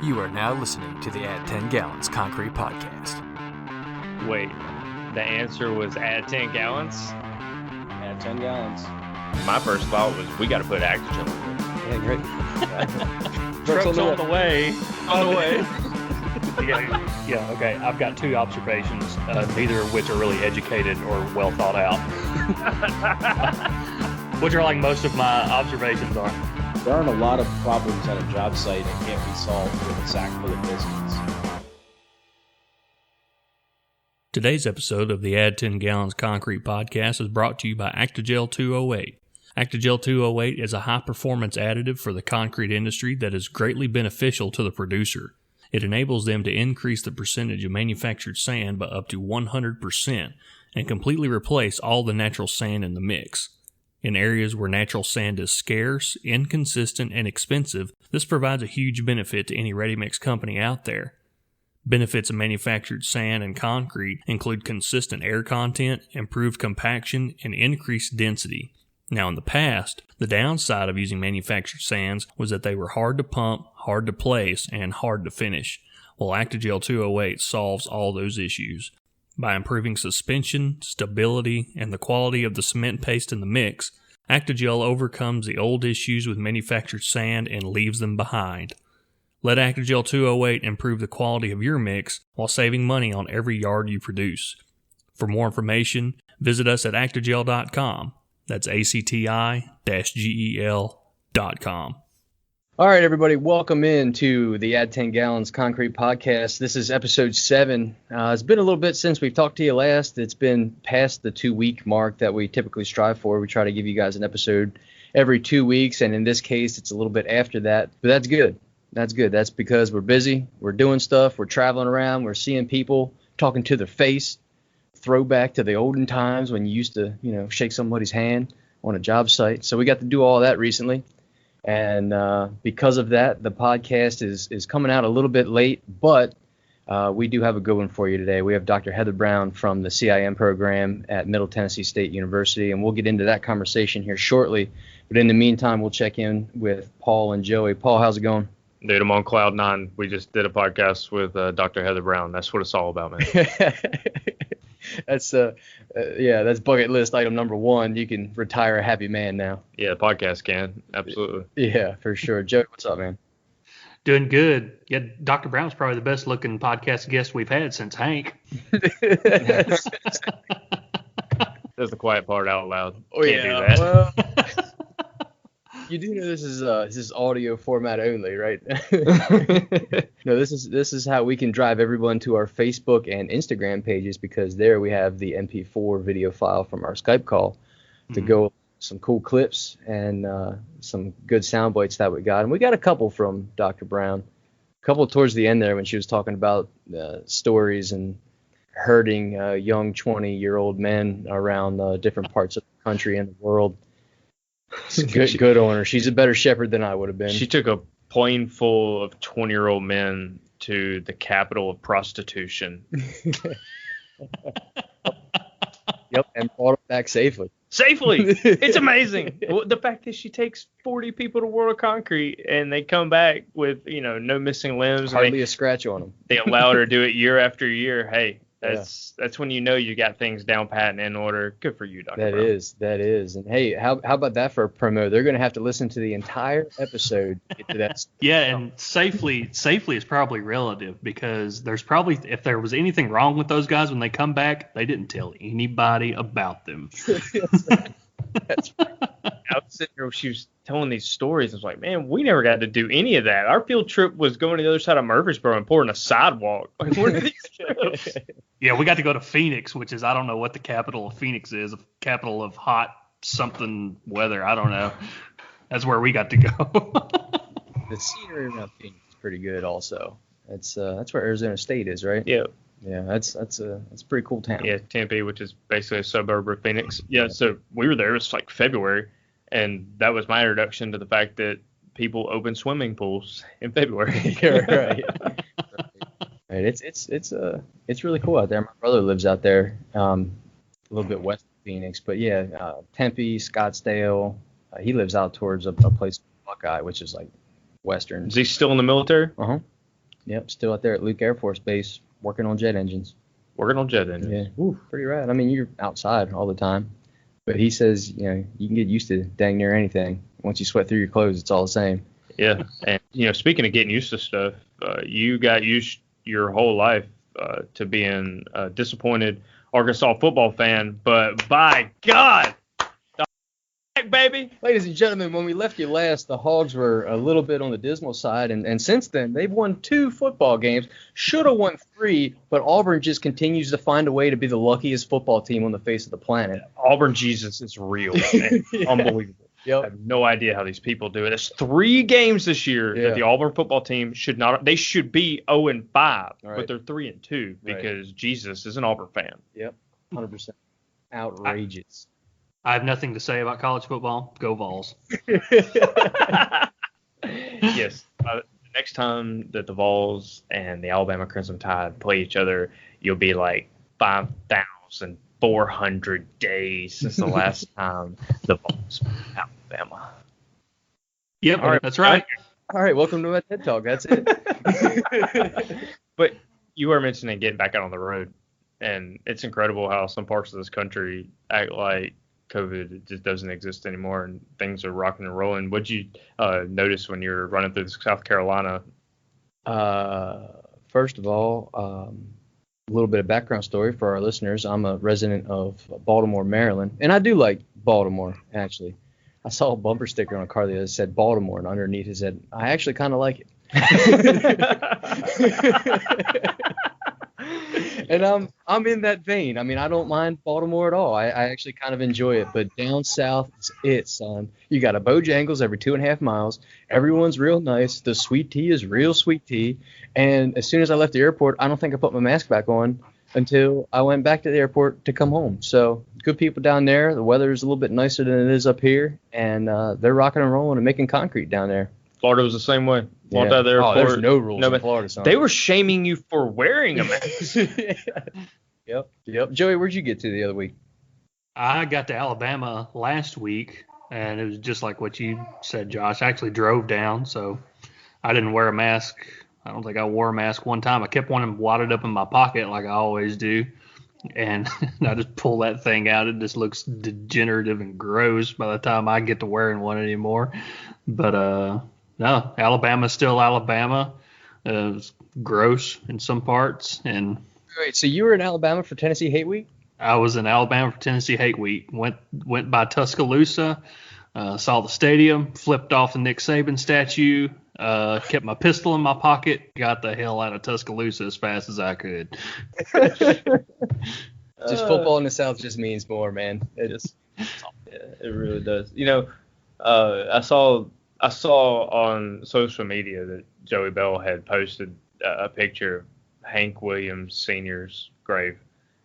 You are now listening to the Add 10 Gallons Concrete Podcast. Wait, the answer was add 10 gallons? Add 10 gallons. My first thought was we got to put Acti-Gel in it. Yeah, great. Truck's on the way. On the way. Yeah, okay. I've got two observations, neither of which are really educated or well thought out. Which are like most of my observations are. There aren't a lot of problems at a job site that can't be solved with a sack full of biscuits. Today's episode of the Add 10 Gallons Concrete Podcast is brought to you by Acti-Gel 208. Acti-Gel 208 is a high-performance additive for the concrete industry that is greatly beneficial to the producer. It enables them to increase the percentage of manufactured sand by up to 100% and completely replace all the natural sand in the mix. In areas where natural sand is scarce, inconsistent, and expensive, this provides a huge benefit to any ready-mix company out there. Benefits of manufactured sand and concrete include consistent air content, improved compaction, and increased density. Now in the past, the downside of using manufactured sands was that they were hard to pump, hard to place, and hard to finish. Well, Acti-Gel 208 solves all those issues. By improving suspension, stability, and the quality of the cement paste in the mix, Acti-Gel overcomes the old issues with manufactured sand and leaves them behind. Let Acti-Gel 208 improve the quality of your mix while saving money on every yard you produce. For more information, visit us at actigel.com. That's ACTI-GEL.com. All right, everybody, welcome into the Add 10 Gallons Concrete Podcast. This is episode 7. It's been a little bit since we've talked to you last. It's been past the 2-week mark that we typically strive for. We try to give you guys an episode every 2 weeks, and in this case, it's a little bit after that. But that's good. That's good. That's because we're busy. We're doing stuff. We're traveling around. We're seeing people, talking to their face. Throwback to the olden times when you used to, shake somebody's hand on a job site. So we got to do all that recently. And because of that, the podcast is coming out a little bit late, but we do have a good one for you today. We have Dr. Heather Brown from the CIM program at Middle Tennessee State University, and we'll get into that conversation here shortly. But in the meantime, we'll check in with Paul and Joey. Paul, how's it going? Dude, I'm on cloud 9. We just did a podcast with Dr. Heather Brown. That's what it's all about, man. That's bucket list item number 1. You can retire a happy man now. Yeah, the podcast can. Absolutely. Yeah, for sure. Joey, what's up, man? Doing good. Yeah, Dr. Brown's probably the best looking podcast guest we've had since Hank. Says the quiet part out loud. Oh, Can't do yeah. that. Well, you do know this is audio format only, right? No, this is how we can drive everyone to our Facebook and Instagram pages, because there we have the MP4 video file from our Skype call to go some cool clips and some good sound bites that we got. And we got a couple from Dr. Brown, a couple towards the end there when she was talking about stories and herding young 20-year-old men around different parts of the country and the world. Good on her. She's a better shepherd than I would have been. She took a plane full of 20-year-old men to the capital of prostitution. Yep, and brought them back safely. Safely. It's amazing. The fact that she takes 40 people to World of Concrete and they come back with, no missing limbs. Hardly a scratch on them. They allowed her to do it year after year. Hey, that's when you know you got things down pat and in order. Good for you, Dr. Brown. That is. And hey, how about that for a promo? They're going to have to listen to the entire episode to get to that. Yeah, and safely is probably relative, because there's probably, if there was anything wrong with those guys when they come back, they didn't tell anybody about them. That's right. I was sitting here, she was telling these stories. I was like, man, we never got to do any of that. Our field trip was going to the other side of Murfreesboro and pouring a sidewalk. Like, where are these trips? Yeah, we got to go to Phoenix, which is, I don't know what the capital of Phoenix is, a capital of hot something weather. I don't know. That's where we got to go. The scenery around Phoenix is pretty good also. That's where Arizona State is, right? Yeah. Yeah, that's a pretty cool town. Yeah, Tempe, which is basically a suburb of Phoenix. Yeah, so we were there. It was like February, and that was my introduction to the fact that people open swimming pools in February. Right. Right. It's really cool out there. My brother lives out there, a little bit west of Phoenix, but yeah, Tempe, Scottsdale. He lives out towards a place called Buckeye, which is like western. Is he still in the military? Uh-huh. Yep, still out there at Luke Air Force Base working on jet engines. Working on jet engines. Yeah, ooh, pretty rad. I mean, you're outside all the time, but he says, you know, you can get used to dang near anything. Once you sweat through your clothes, it's all the same. Yeah, and speaking of getting used to stuff, you got used your whole life to being a disappointed Arkansas football fan, but by God, baby. Ladies and gentlemen, when we left you last, the Hogs were a little bit on the dismal side, and since then they've won 2 football games. Should have won 3, but Auburn just continues to find a way to be the luckiest football team on the face of the planet. Auburn Jesus is real. Man. Yeah. Unbelievable. Yep. I have no idea how these people do it. It's 3 games this year that the Auburn football team should not. They should be 0-5, right, but they're 3-2 because Jesus is an Auburn fan. Yep, 100%. Outrageous. I have nothing to say about college football. Go Vols. Yes. Next time that the Vols and the Alabama Crimson Tide play each other, you'll be like 5,400 days since the last time the Vols beat Alabama. Yep, all right, that's right. All right, welcome to my TED Talk. That's it. But you were mentioning getting back out on the road, and it's incredible how some parts of this country act like COVID just doesn't exist anymore and things are rocking and rolling. What'd you notice when you were running through South Carolina? First of all, a little bit of background story for our listeners. I'm a resident of Baltimore, Maryland, and I do like Baltimore, actually. I saw a bumper sticker on a car that said Baltimore, and underneath it said, I actually kind of like it. And I'm in that vein. I mean, I don't mind Baltimore at all. I actually kind of enjoy it. But down south, it's it, son. You got a Bojangles every 2.5 miles. Everyone's real nice. The sweet tea is real sweet tea. And as soon as I left the airport, I don't think I put my mask back on until I went back to the airport to come home. So good people down there. The weather is a little bit nicer than it is up here. And they're rocking and rolling and making concrete down there. Florida was the same way. Walked out of the airport. Oh, there's no rules in Florida, son. They were shaming you for wearing a mask. Yep. Joey, where'd you get to the other week? I got to Alabama last week, and it was just like what you said, Josh. I actually drove down, so I didn't wear a mask. I don't think I wore a mask one time. I kept one wadded up in my pocket like I always do, and I just pull that thing out. It just looks degenerative and gross by the time I get to wearing one anymore. But no, Alabama's still Alabama. It's gross in some parts. And wait, so you were in Alabama for Tennessee Hate Week? I was in Alabama for Tennessee Hate Week. Went by Tuscaloosa, saw the stadium, flipped off the Nick Saban statue, kept my pistol in my pocket, got the hell out of Tuscaloosa as fast as I could. Just football in the South just means more, man. Yeah, it really does. I saw on social media that Joey Bell had posted a picture of Hank Williams Sr.'s grave,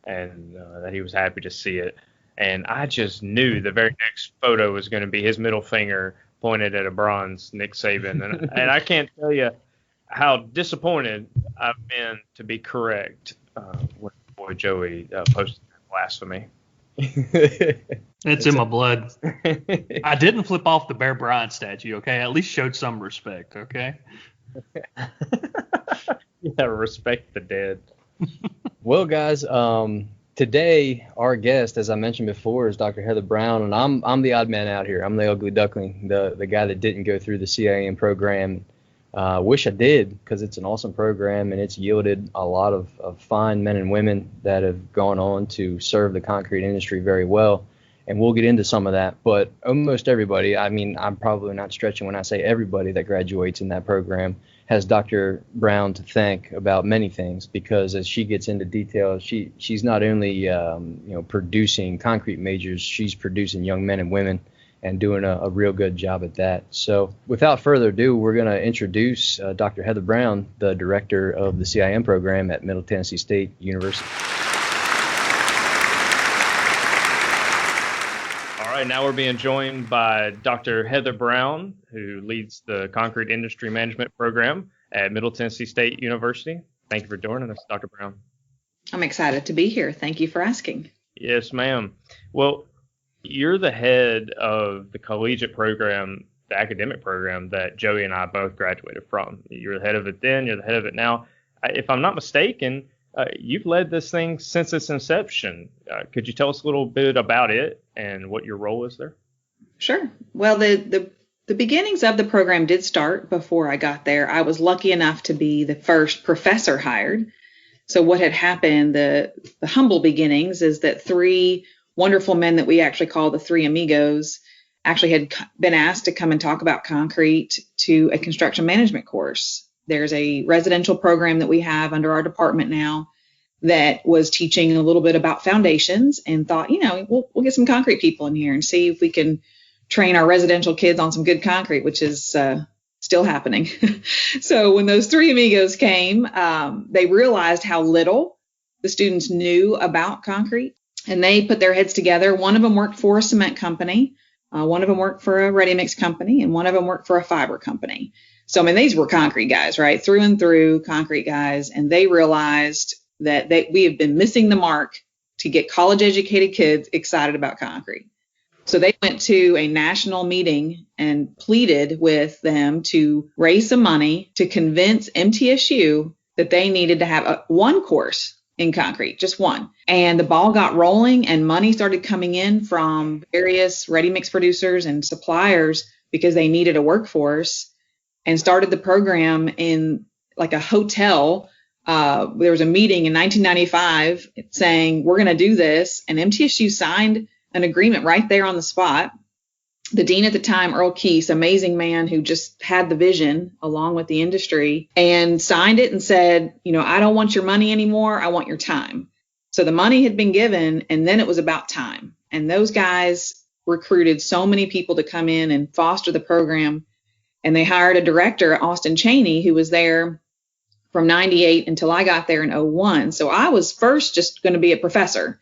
and that he was happy to see it. And I just knew the very next photo was going to be his middle finger pointed at a bronze Nick Saban. And I can't tell you how disappointed I've been to be correct when boy Joey posted that blasphemy. It's in my blood. I didn't flip off the Bear Bryant statue, okay? I at least showed some respect, okay? Yeah, respect the dead. Well, guys, today our guest, as I mentioned before, is Dr. Heather Brown, and I'm the odd man out here. I'm the ugly duckling, the guy that didn't go through the CIM program. Wish I did, because it's an awesome program and it's yielded a lot of fine men and women that have gone on to serve the concrete industry very well. And we'll get into some of that. But almost everybody, I mean, I'm probably not stretching when I say everybody that graduates in that program has Dr. Brown to thank about many things, because as she gets into detail, she's not only producing concrete majors, she's producing young men and women and doing a real good job at that. So without further ado, we're going to introduce Dr. Heather Brown, the director of the CIM program at Middle Tennessee State University. All right, now we're being joined by Dr. Heather Brown, who leads the concrete industry management program at Middle Tennessee State University. Thank you for joining us, Dr. Brown. I'm excited to be here. Thank you for asking. Yes, ma'am. Well, you're the head of the collegiate program the academic program that Joey and I both graduated from. You're the head of it then, you're the head of it now. If I'm not mistaken, you've led this thing since its inception. Could you tell us a little bit about it and what your role is there? Sure. Well, the beginnings of the program did start before I got there. I was lucky enough to be the first professor hired. So what had happened, the humble beginnings, is that three wonderful men that we actually call the Three Amigos actually had been asked to come and talk about concrete to a construction management course. There's a residential program that we have under our department now that was teaching a little bit about foundations, and thought, we'll get some concrete people in here and see if we can train our residential kids on some good concrete, which is still happening. So when those Three Amigos came, they realized how little the students knew about concrete, and they put their heads together. One of them worked for a cement company, one of them worked for a ready mix company, and one of them worked for a fiber company. So, I mean, these were concrete guys, right? Through and through concrete guys. And they realized that we have been missing the mark to get college educated kids excited about concrete. So they went to a national meeting and pleaded with them to raise some money to convince MTSU that they needed to have one course in concrete, just one. And the ball got rolling, and money started coming in from various ready mix producers and suppliers because they needed a workforce, and started the program in like a hotel. There was a meeting in 1995 saying, we're going to do this. And MTSU signed an agreement right there on the spot. The dean at the time, Earl Keese, amazing man who just had the vision along with the industry, and signed it and said, I don't want your money anymore. I want your time. So the money had been given, and then it was about time. And those guys recruited so many people to come in and foster the program. And they hired a director, Austin Cheney, who was there from 98 until I got there in 01. So I was first just going to be a professor.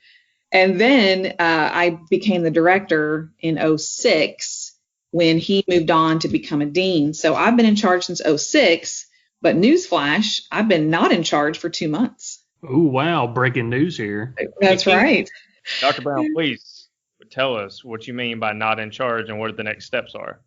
And then I became the director in 06 when he moved on to become a dean. So I've been in charge since 06, but newsflash, I've been not in charge for 2 months. Oh, wow. Breaking news here. That's right. Dr. Brown, please tell us what you mean by not in charge and what the next steps are.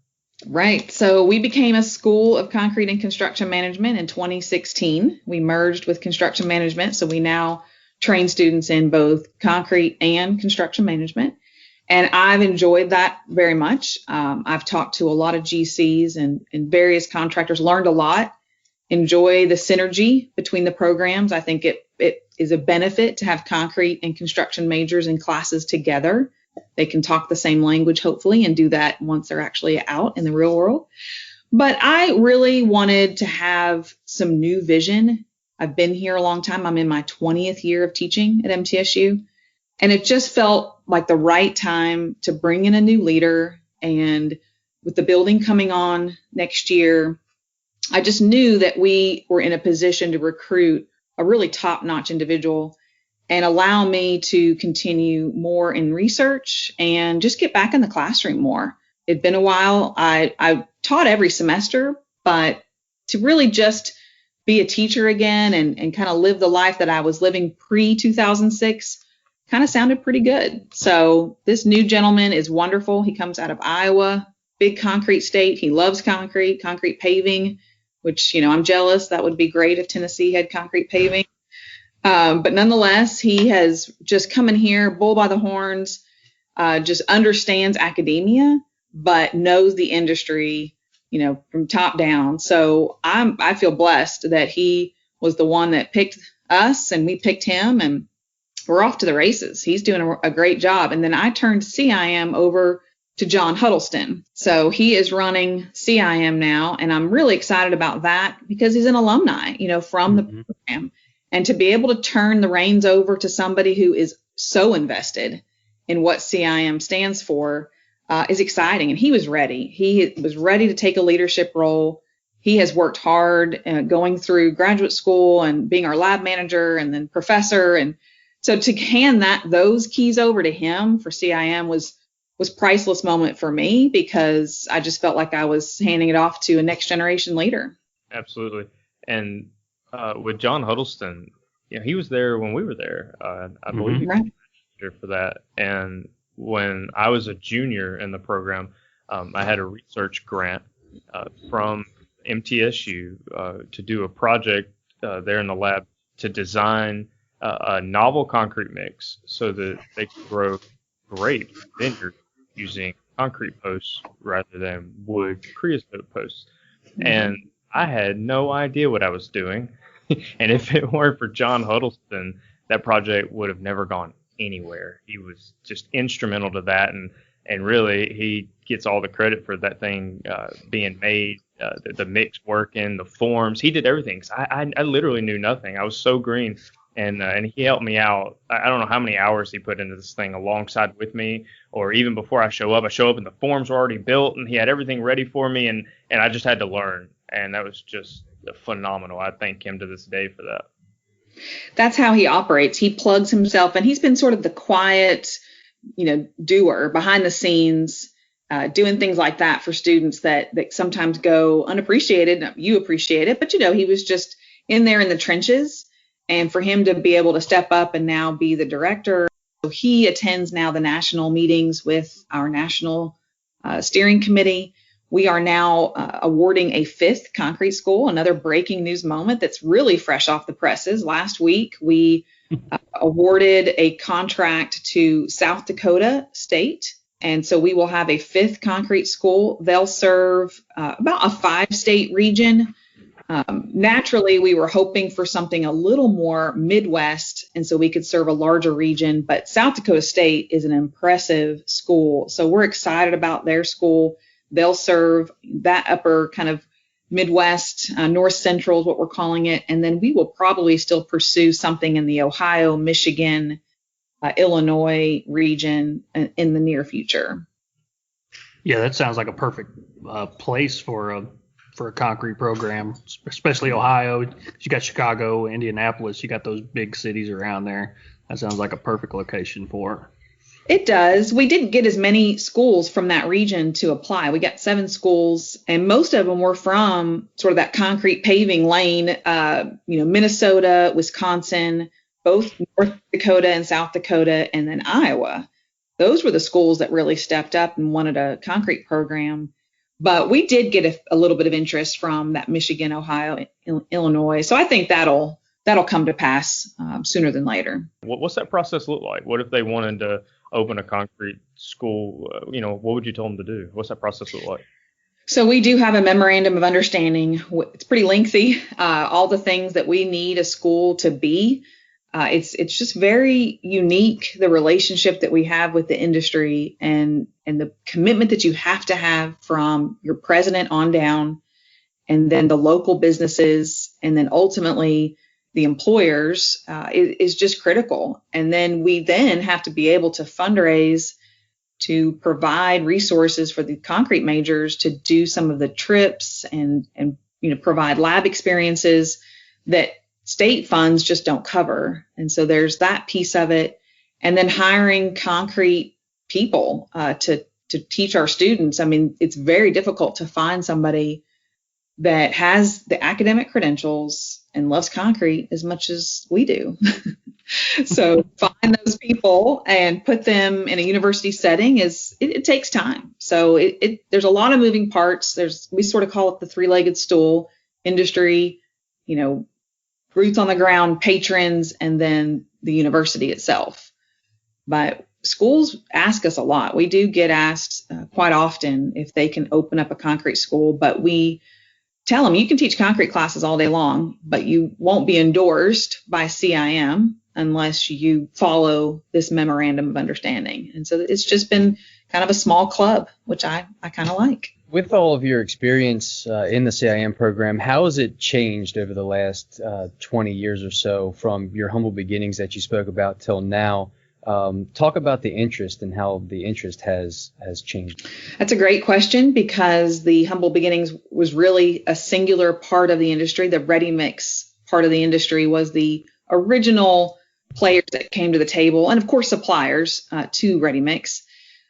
Right. So we became a school of concrete and construction management in 2016. We merged with construction management. So we now train students in both concrete and construction management. And I've enjoyed that very much. I've talked to a lot of GCs and various contractors, learned a lot, enjoy the synergy between the programs. I think it is a benefit to have concrete and construction majors in classes together. They can talk the same language, hopefully, and do that once they're actually out in the real world. But I really wanted to have some new vision. I've been here a long time. I'm in my 20th year of teaching at MTSU. And it just felt like the right time to bring in a new leader. And with the building coming on next year, I just knew that we were in a position to recruit a really top-notch individual and allow me to continue more in research and just get back in the classroom more. It'd been a while. I taught every semester, but to really just be a teacher again and kind of live the life that I was living pre-2006 kind of sounded pretty good. So this new gentleman is wonderful. He comes out of Iowa, big concrete state. He loves concrete paving, which, I'm jealous. That would be great if Tennessee had concrete paving. But nonetheless, he has just come in here, bull by the horns, just understands academia, but knows the industry, from top down. So I feel blessed that he was the one that picked us and we picked him, and we're off to the races. He's doing a great job. And then I turned CIM over to John Huddleston. So he is running CIM now, and I'm really excited about that because he's an alumni, from the program. And to be able to turn the reins over to somebody who is so invested in what CIM stands for is exciting. And he was ready. He was ready to take a leadership role. He has worked hard going through graduate school and being our lab manager and then professor. And so to hand those keys over to him for CIM was priceless moment for me, because I just felt like I was handing it off to a next generation leader. Absolutely. And with John Huddleston, he was there when we were there. I believe he was for that. And when I was a junior in the program, I had a research grant from MTSU to do a project there in the lab to design a novel concrete mix so that they could grow grapes vineyard using concrete posts rather than wood creosote posts. And I had no idea what I was doing. And if it weren't for John Huddleston, that project would have never gone anywhere. He was just instrumental to that, and really he gets all the credit for that thing being made, the mix working, the forms. He did everything. I literally knew nothing. I was so green, and he helped me out. I don't know how many hours he put into this thing alongside with me, or even before I show up and the forms were already built and he had everything ready for me, and I just had to learn, and that was just phenomenal. I thank him to this day for that. That's how he operates. He plugs himself, and he's been sort of the quiet, doer behind the scenes, doing things like that for students that sometimes go unappreciated. You appreciate it, but he was just in there in the trenches. And for him to be able to step up and now be the director, so he attends now the national meetings with our national steering committee. We are now awarding a 5th concrete school, another breaking news moment that's really fresh off the presses. Last week, we awarded a contract to South Dakota State. And so we will have a 5th concrete school. They'll serve about a 5-state region. Naturally, we were hoping for something a little more Midwest, and so we could serve a larger region. But South Dakota State is an impressive school. So we're excited about their school. They'll serve that upper kind of Midwest, North Central is what we're calling it. And then we will probably still pursue something in the Ohio, Michigan, Illinois region in the near future. Yeah, that sounds like a perfect place for a concrete program, especially Ohio. You got Chicago, Indianapolis, you got those big cities around there. That sounds like a perfect location for it. It does. We didn't get as many schools from that region to apply. We got 7 schools, and most of them were from sort of that concrete paving lane, Minnesota, Wisconsin, both North Dakota and South Dakota, and then Iowa. Those were the schools that really stepped up and wanted a concrete program. But we did get a little bit of interest from that Michigan, Ohio, Illinois. So I think that'll come to pass sooner than later. What's that process look like? What if they wanted to open a concrete school? What would you tell them to do? What's that process look like? So we do have a memorandum of understanding. It's pretty lengthy. All the things that we need a school to be. It's just very unique, the relationship that we have with the industry and the commitment that you have to have from your president on down, and then the local businesses, and then ultimately the employers is just critical. And then we then have to be able to fundraise to provide resources for the concrete majors to do some of the trips and provide lab experiences that state funds just don't cover. And so there's that piece of it. And then hiring concrete people to teach our students. I mean, it's very difficult to find somebody that has the academic credentials and loves concrete as much as we do. So find those people and put them in a university setting it takes time. So there's a lot of moving parts. We sort of call it the 3-legged stool: industry, roots on the ground, patrons, and then the university itself. But schools ask us a lot. We do get asked quite often if they can open up a concrete school, but we tell them you can teach concrete classes all day long, but you won't be endorsed by CIM unless you follow this memorandum of understanding. And so it's just been kind of a small club, which I kind of like. With all of your experience in the CIM program, how has it changed over the last 20 years or so from your humble beginnings that you spoke about till now? Talk about the interest and how the interest has changed. That's a great question, because the humble beginnings was really a singular part of the industry. The ready mix part of the industry was the original players that came to the table, and of course suppliers to ready mix.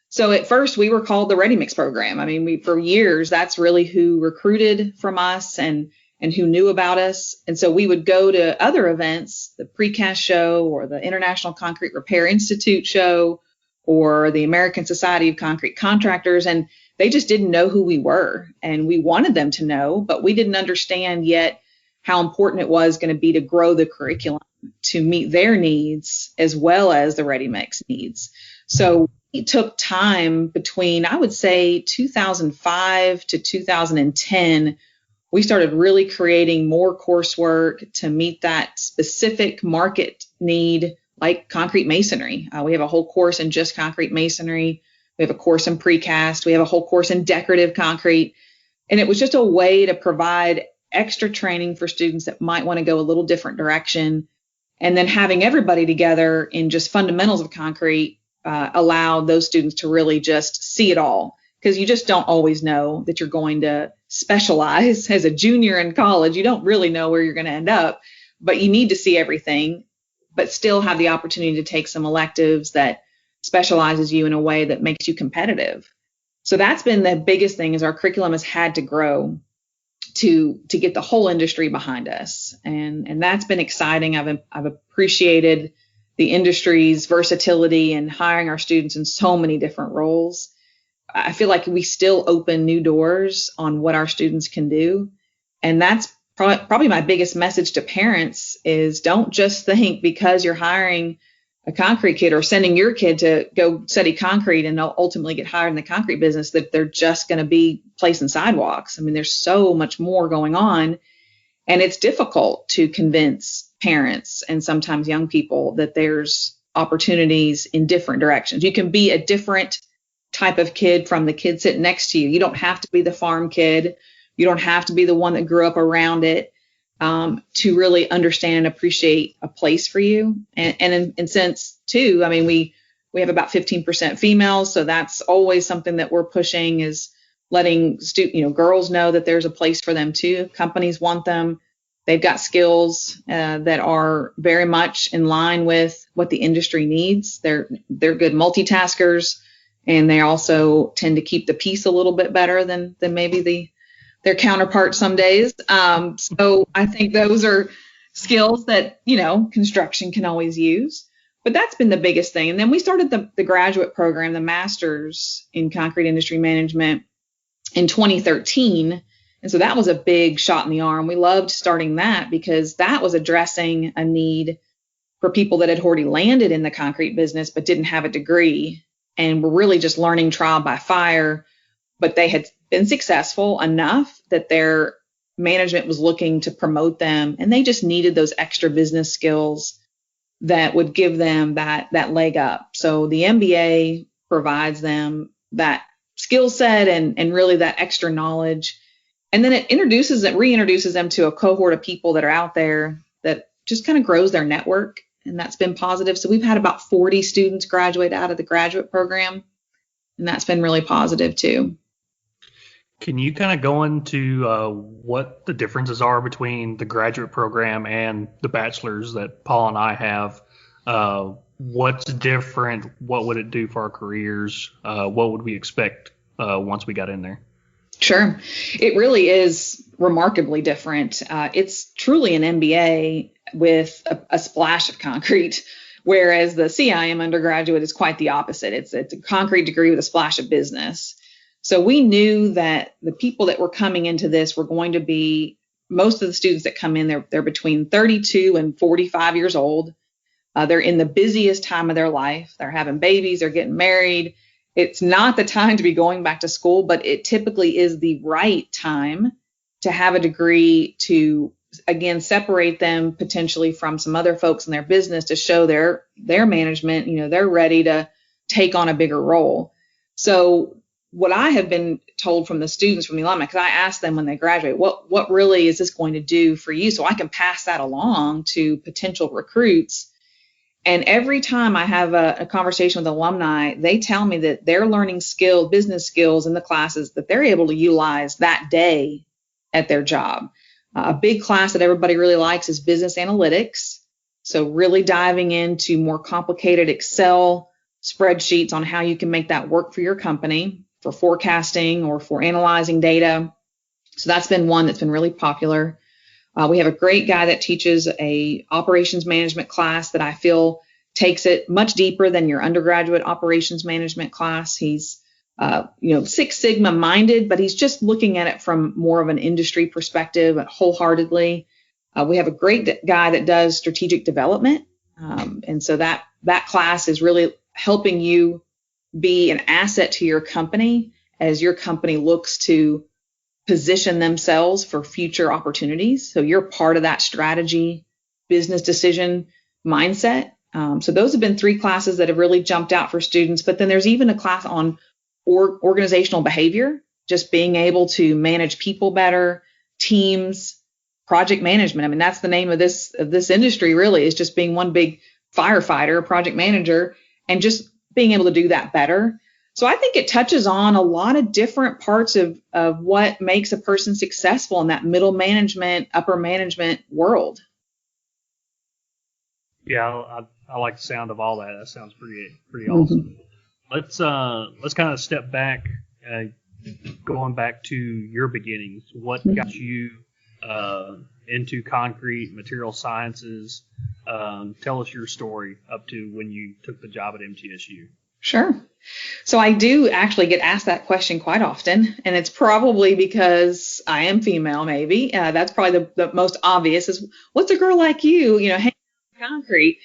So at first we were called the ready mix program. I mean, for years, that's really who recruited from us and who knew about us. And so we would go to other events, the Precast show or the International Concrete Repair Institute show, or the American Society of Concrete Contractors, and they just didn't know who we were. And we wanted them to know, but we didn't understand yet how important it was going to be to grow the curriculum to meet their needs as well as the ready mix needs. So it took time between, I would say, 2005 to 2010. We started really creating more coursework to meet that specific market need, like concrete masonry. We have a whole course in just concrete masonry. We have a course in precast. We have a whole course in decorative concrete. And it was just a way to provide extra training for students that might want to go a little different direction. And then having everybody together in just fundamentals of concrete allowed those students to really just see it all, because you just don't always know that you're going to specialize as a junior in college. You don't really know where you're going to end up, but you need to see everything, but still have the opportunity to take some electives that specializes you in a way that makes you competitive. So that's been the biggest thing, is our curriculum has had to grow to get the whole industry behind us. And that's been exciting. I've appreciated the industry's versatility and hiring our students in so many different roles. I feel like we still open new doors on what our students can do. And that's probably my biggest message to parents is, don't just think because you're hiring a concrete kid or sending your kid to go study concrete and they'll ultimately get hired in the concrete business that they're just going to be placing sidewalks. I mean, there's so much more going on, and it's difficult to convince parents and sometimes young people that there's opportunities in different directions. You can be a different type of kid from the kid sitting next to you. You don't have to be the farm kid. You don't have to be the one that grew up around it. To really understand and appreciate a place for you. And in sense too, I mean, we have about 15% females. So that's always something that we're pushing, is letting girls know that there's a place for them too. Companies want them. They've got skills that are very much in line with what the industry needs. They're good multitaskers, and they also tend to keep the peace a little bit better than maybe their counterparts some days. So I think those are skills that, construction can always use. But that's been the biggest thing. And then we started the graduate program, the master's in concrete industry management, in 2013. And so that was a big shot in the arm. We loved starting that because that was addressing a need for people that had already landed in the concrete business but didn't have a degree and were really just learning trial by fire. But they had been successful enough that their management was looking to promote them, and they just needed those extra business skills that would give them that leg up. So the MBA provides them that skill set and really that extra knowledge. And then it reintroduces them to a cohort of people that are out there that just kind of grows their network. And that's been positive. So we've had about 40 students graduate out of the graduate program, and that's been really positive too. Can you kind of go into what the differences are between the graduate program and the bachelor's that Paul and I have? What's different? What would it do for our careers? What would we expect once we got in there? Sure. It really is remarkably different. It's truly an MBA with a splash of concrete, whereas the CIM undergraduate is quite the opposite. It's a concrete degree with a splash of business. So we knew that the people that were coming into this were going to be, most of the students that come in, they're between 32 and 45 years old. They're in the busiest time of their life. They're having babies, they're getting married. It's not the time to be going back to school, but it typically is the right time to have a degree to, again, separate them potentially from some other folks in their business to show their management, they're ready to take on a bigger role. So what I have been told from the students, from the alumni, because I asked them when they graduate, what really is this going to do for you? So I can pass that along to potential recruits. And every time I have a conversation with alumni, they tell me that they're learning business skills in the classes that they're able to utilize that day at their job. A big class that everybody really likes is business analytics. So really diving into more complicated Excel spreadsheets on how you can make that work for your company, for forecasting or for analyzing data. So that's been one that's been really popular. We have a great guy that teaches a operations management class that I feel takes it much deeper than your undergraduate operations management class. He's, Six Sigma minded, but he's just looking at it from more of an industry perspective, wholeheartedly. We have a great guy that does strategic development. And so that class is really helping you be an asset to your company as your company looks to position themselves for future opportunities. So you're part of that strategy, business decision mindset. So those have been 3 classes that have really jumped out for students. But then there's even a class on organizational behavior, just being able to manage people better, teams, project management. I mean, that's the name of this industry, really, is just being one big firefighter, project manager, and just being able to do that better. So I think it touches on a lot of different parts of what makes a person successful in that middle management, upper management world. Yeah, I like the sound of all that. That sounds pretty awesome. Let's kind of step back, going back to your beginnings. What got you into concrete material sciences? Tell us your story up to when you took the job at MTSU. Sure. So I do actually get asked that question quite often, and it's probably because I am female, maybe. That's probably the most obvious is, what's a girl like you, hanging out in concrete?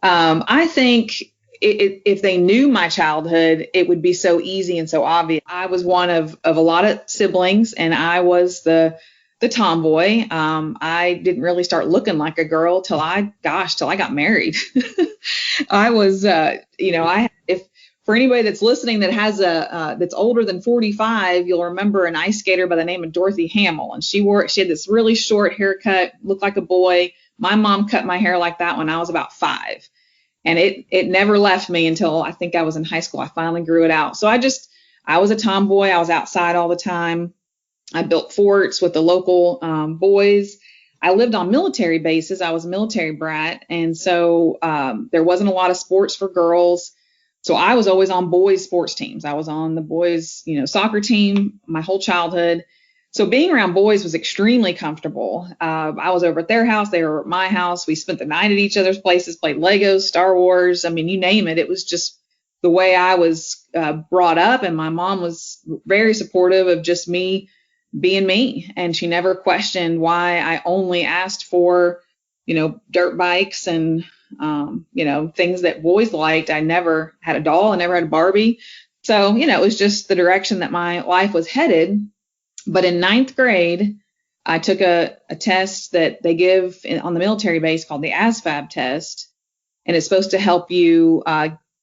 I think if they knew my childhood, it would be so easy and so obvious. I was one of a lot of siblings, and I was the tomboy. I didn't really start looking like a girl till I got married. I was, for anybody that's listening that has that's older than 45, you'll remember an ice skater by the name of Dorothy Hamill, and she had this really short haircut, looked like a boy. My mom cut my hair like that when I was about 5, and it never left me until I think I was in high school. I finally grew it out. So I was a tomboy. I was outside all the time. I built forts with the local boys. I lived on military bases. I was a military brat, and so there wasn't a lot of sports for girls. So I was always on boys' sports teams. I was on the boys, soccer team my whole childhood. So being around boys was extremely comfortable. I was over at their house. They were at my house. We spent the night at each other's places, played Legos, Star Wars. I mean, you name it. It was just the way I was brought up. And my mom was very supportive of just me being me. And she never questioned why I only asked for, dirt bikes and things that boys liked. I never had a doll. I never had a Barbie. So, it was just the direction that my life was headed. But in 9th grade, I took a test that they give on the military base called the ASVAB test. And it's supposed to help you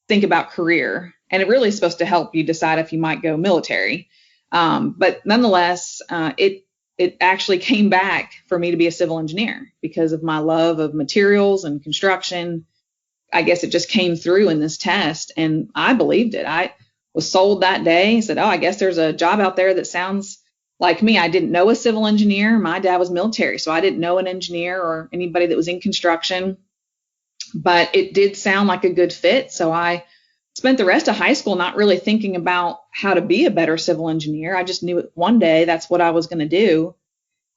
think about career. And it really is supposed to help you decide if you might go military. But nonetheless, it actually came back for me to be a civil engineer because of my love of materials and construction. I guess it just came through in this test, and I believed it. I was sold that day. Said, I guess there's a job out there that sounds like me. I didn't know a civil engineer. My dad was military, so I didn't know an engineer or anybody that was in construction. But it did sound like a good fit, so I spent the rest of high school not really thinking about how to be a better civil engineer. I just knew it one day that's what I was going to do.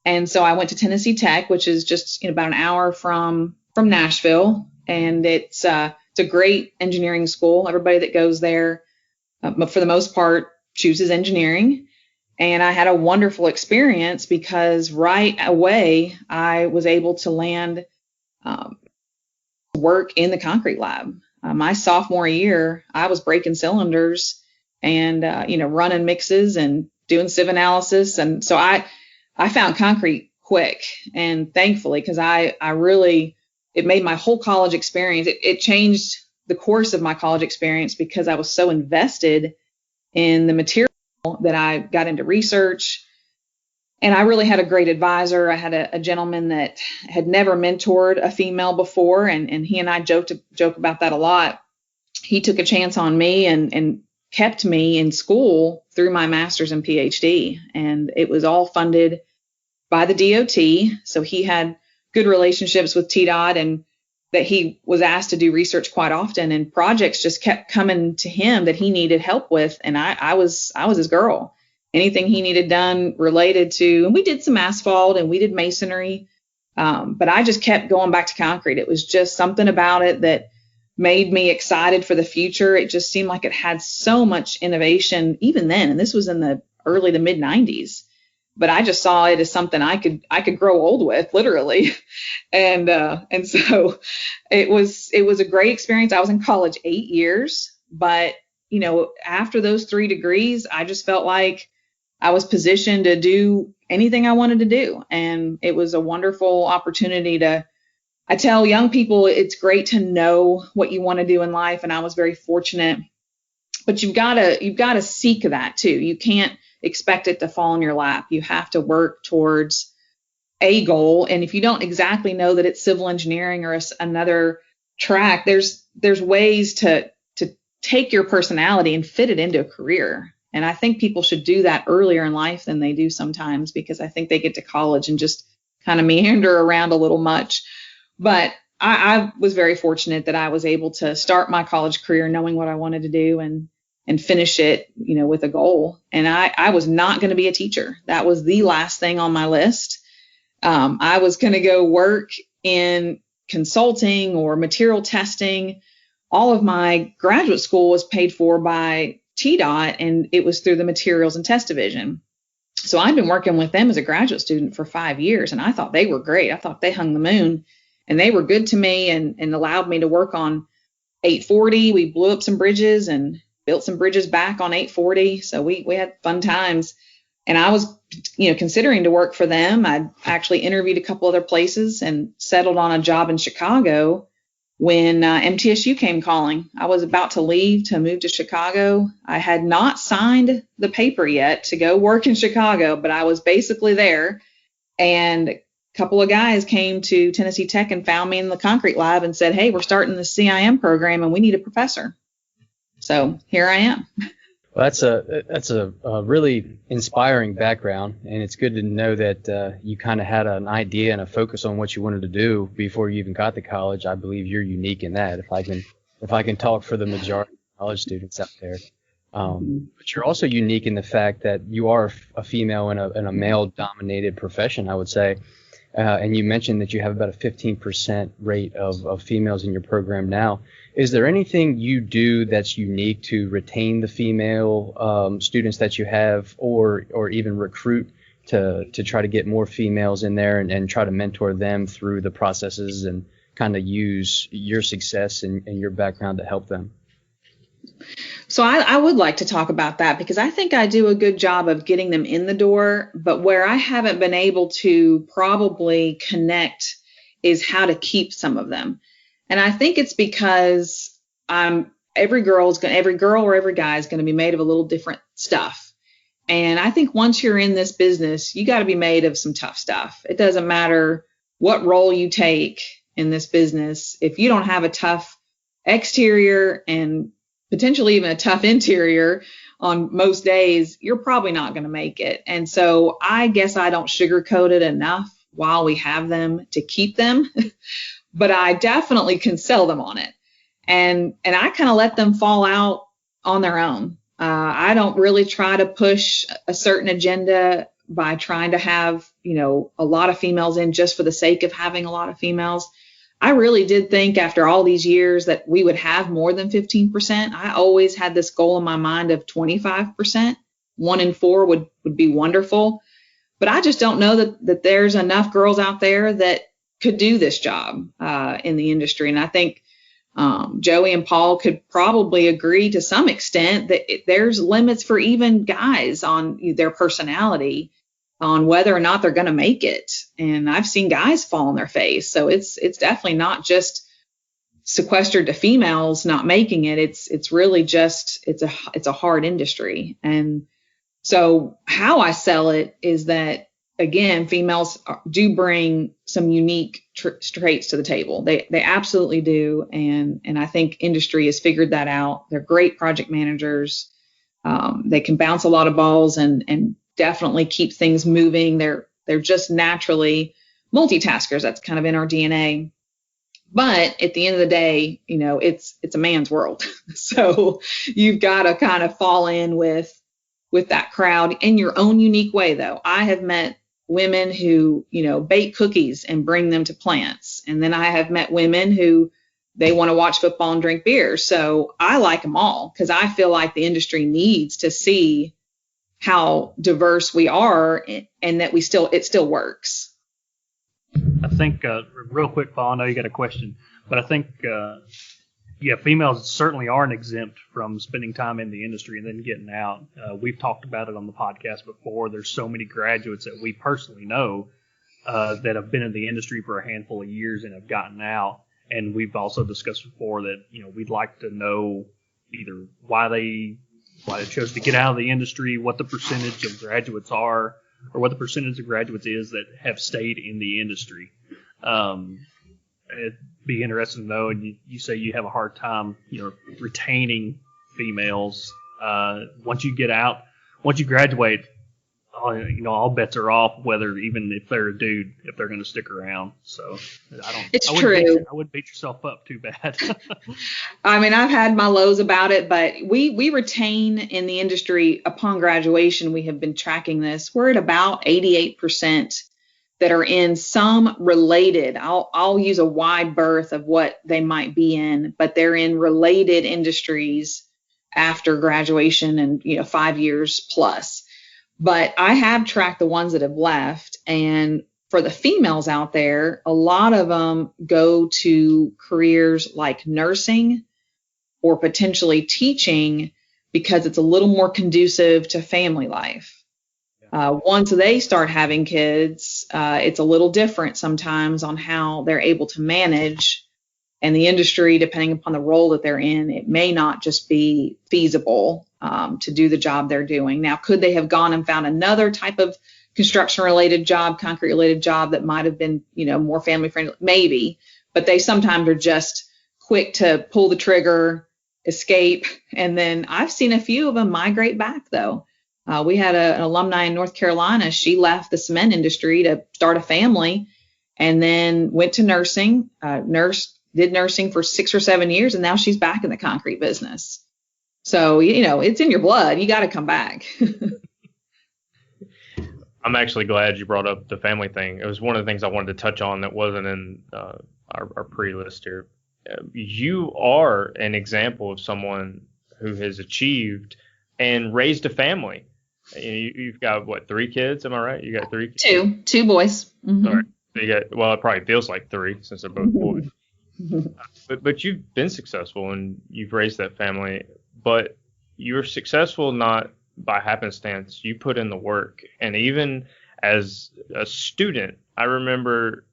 And so I went to Tennessee Tech, which is just about an hour from Nashville. And it's a great engineering school. Everybody that goes there, for the most part, chooses engineering. And I had a wonderful experience because right away I was able to land work in the concrete lab. My sophomore year, I was breaking cylinders and, running mixes and doing sieve analysis. And so I found concrete quick, and thankfully, because it made my whole college experience. It changed the course of my college experience because I was so invested in the material that I got into research. And I really had a great advisor. I had a gentleman that had never mentored a female before, and he and I joke about that a lot. He took a chance on me and kept me in school through my master's and PhD, and it was all funded by the DOT. So he had good relationships with TDOT, and that he was asked to do research quite often, and projects just kept coming to him that he needed help with, and I was his girl. Anything he needed done related to, and we did some asphalt and we did masonry, but I just kept going back to concrete. It was just something about it that made me excited for the future. It just seemed like it had so much innovation even then. And this was in the early to mid 90s. But I just saw it as something I could grow old with, literally. And so it was a great experience. I was in college 8 years, but after those 3 degrees, I just felt like I was positioned to do anything I wanted to do. And it was a wonderful opportunity I tell young people it's great to know what you want to do in life. And I was very fortunate, but you've got to seek that too. You can't expect it to fall in your lap. You have to work towards a goal. And if you don't exactly know that it's civil engineering or another track, there's ways to take your personality and fit it into a career. And I think people should do that earlier in life than they do sometimes, because I think they get to college and just kind of meander around a little much. But I was very fortunate that I was able to start my college career knowing what I wanted to do and finish it, with a goal. And I was not going to be a teacher. That was the last thing on my list. I was going to go work in consulting or material testing. All of my graduate school was paid for by TDOT, and it was through the materials and test division. So I'd been working with them as a graduate student for 5 years, and I thought they were great. I thought they hung the moon, and they were good to me and allowed me to work on 840. We blew up some bridges and built some bridges back on 840. So we had fun times. And I was, considering to work for them. I actually interviewed a couple other places and settled on a job in Chicago when MTSU came calling. I was about to leave to move to Chicago. I had not signed the paper yet to go work in Chicago, but I was basically there. And a couple of guys came to Tennessee Tech and found me in the concrete lab and said, "Hey, we're starting the CIM program and we need a professor." So here I am. Well, that's a really inspiring background, and it's good to know that you kind of had an idea and a focus on what you wanted to do before you even got to college. I believe you're unique in that. If I can talk for the majority of college students out there, but you're also unique in the fact that you are a female in a male-dominated profession, I would say. And you mentioned that you have about a 15% rate of females in your program now. Is there anything you do that's unique to retain the female students that you have, or even recruit to try to get more females in there and try to mentor them through the processes and kind of use your success and your background to help them? So I would like to talk about that, because I think I do a good job of getting them in the door, but where I haven't been able to probably connect is how to keep some of them. And I think it's because every girl or every guy is going to be made of a little different stuff. And I think once you're in this business, you got to be made of some tough stuff. It doesn't matter what role you take in this business. If you don't have a tough exterior and potentially even a tough interior on most days, you're probably not going to make it. And so I guess I don't sugarcoat it enough while we have them to keep them, but I definitely can sell them on it. And I kind of let them fall out on their own. I don't really try to push a certain agenda by trying to have, a lot of females in just for the sake of having a lot of females. I really did think after all these years that we would have more than 15%. I always had this goal in my mind of 25%. 1 in 4 would be wonderful. But I just don't know that there's enough girls out there that could do this job in the industry. And I think Joey and Paul could probably agree to some extent that there's limits for even guys on their personality, on whether or not they're going to make it. And I've seen guys fall on their face. So it's definitely not just sequestered to females not making it. It's really just, it's a hard industry. And so how I sell it is that, again, females do bring some unique traits to the table. They absolutely do. And I think industry has figured that out. They're great project managers. They can bounce a lot of balls and definitely keep things moving. They're just naturally multitaskers. That's kind of in our DNA. But at the end of the day, it's a man's world. So you've got to kind of fall in with that crowd in your own unique way, though. I have met women who, bake cookies and bring them to plants. And then I have met women who they want to watch football and drink beer. So I like them all because I feel like the industry needs to see how diverse we are and that it still works. I think, real quick, Paul, I know you got a question, but I think, females certainly aren't exempt from spending time in the industry and then getting out. We've talked about it on the podcast before. There's so many graduates that we personally know that have been in the industry for a handful of years and have gotten out. And we've also discussed before that, we'd like to know either why they chose to get out of the industry, what the percentage of graduates are, or what the percentage of graduates is that have stayed in the industry. It'd be interesting to know. And you say you have a hard time, retaining females. Once you get out, once you graduate, all bets are off. Whether even if they're a dude, if they're going to stick around. So It's true. I wouldn't beat yourself up too bad. I mean, I've had my lows about it, but we retain in the industry upon graduation. We have been tracking this. We're at about 88% that are in some related. I'll use a wide berth of what they might be in, but they're in related industries after graduation and 5 years plus. But I have tracked the ones that have left, and for the females out there, a lot of them go to careers like nursing or potentially teaching because it's a little more conducive to family life. Once they start having kids, it's a little different sometimes on how they're able to manage. And the industry, depending upon the role that they're in, it may not just be feasible to do the job they're doing. Now, could they have gone and found another type of construction-related job, concrete-related job that might have been, more family-friendly? Maybe, but they sometimes are just quick to pull the trigger, escape, and then I've seen a few of them migrate back, though. We had an alumni in North Carolina. She left the cement industry to start a family and then went to nursing, did nursing for 6 or 7 years, and now she's back in the concrete business. So, it's in your blood. You got to come back. I'm actually glad you brought up the family thing. It was one of the things I wanted to touch on that wasn't in our pre-list here. You are an example of someone who has achieved and raised a family. You've got, 3 kids? Am I right? You got 3 kids? Two boys. Mm-hmm. Sorry. So it probably feels like 3 since they're both boys. But you've been successful and you've raised that family, but you're successful not by happenstance. You put in the work. And even as a student, I remember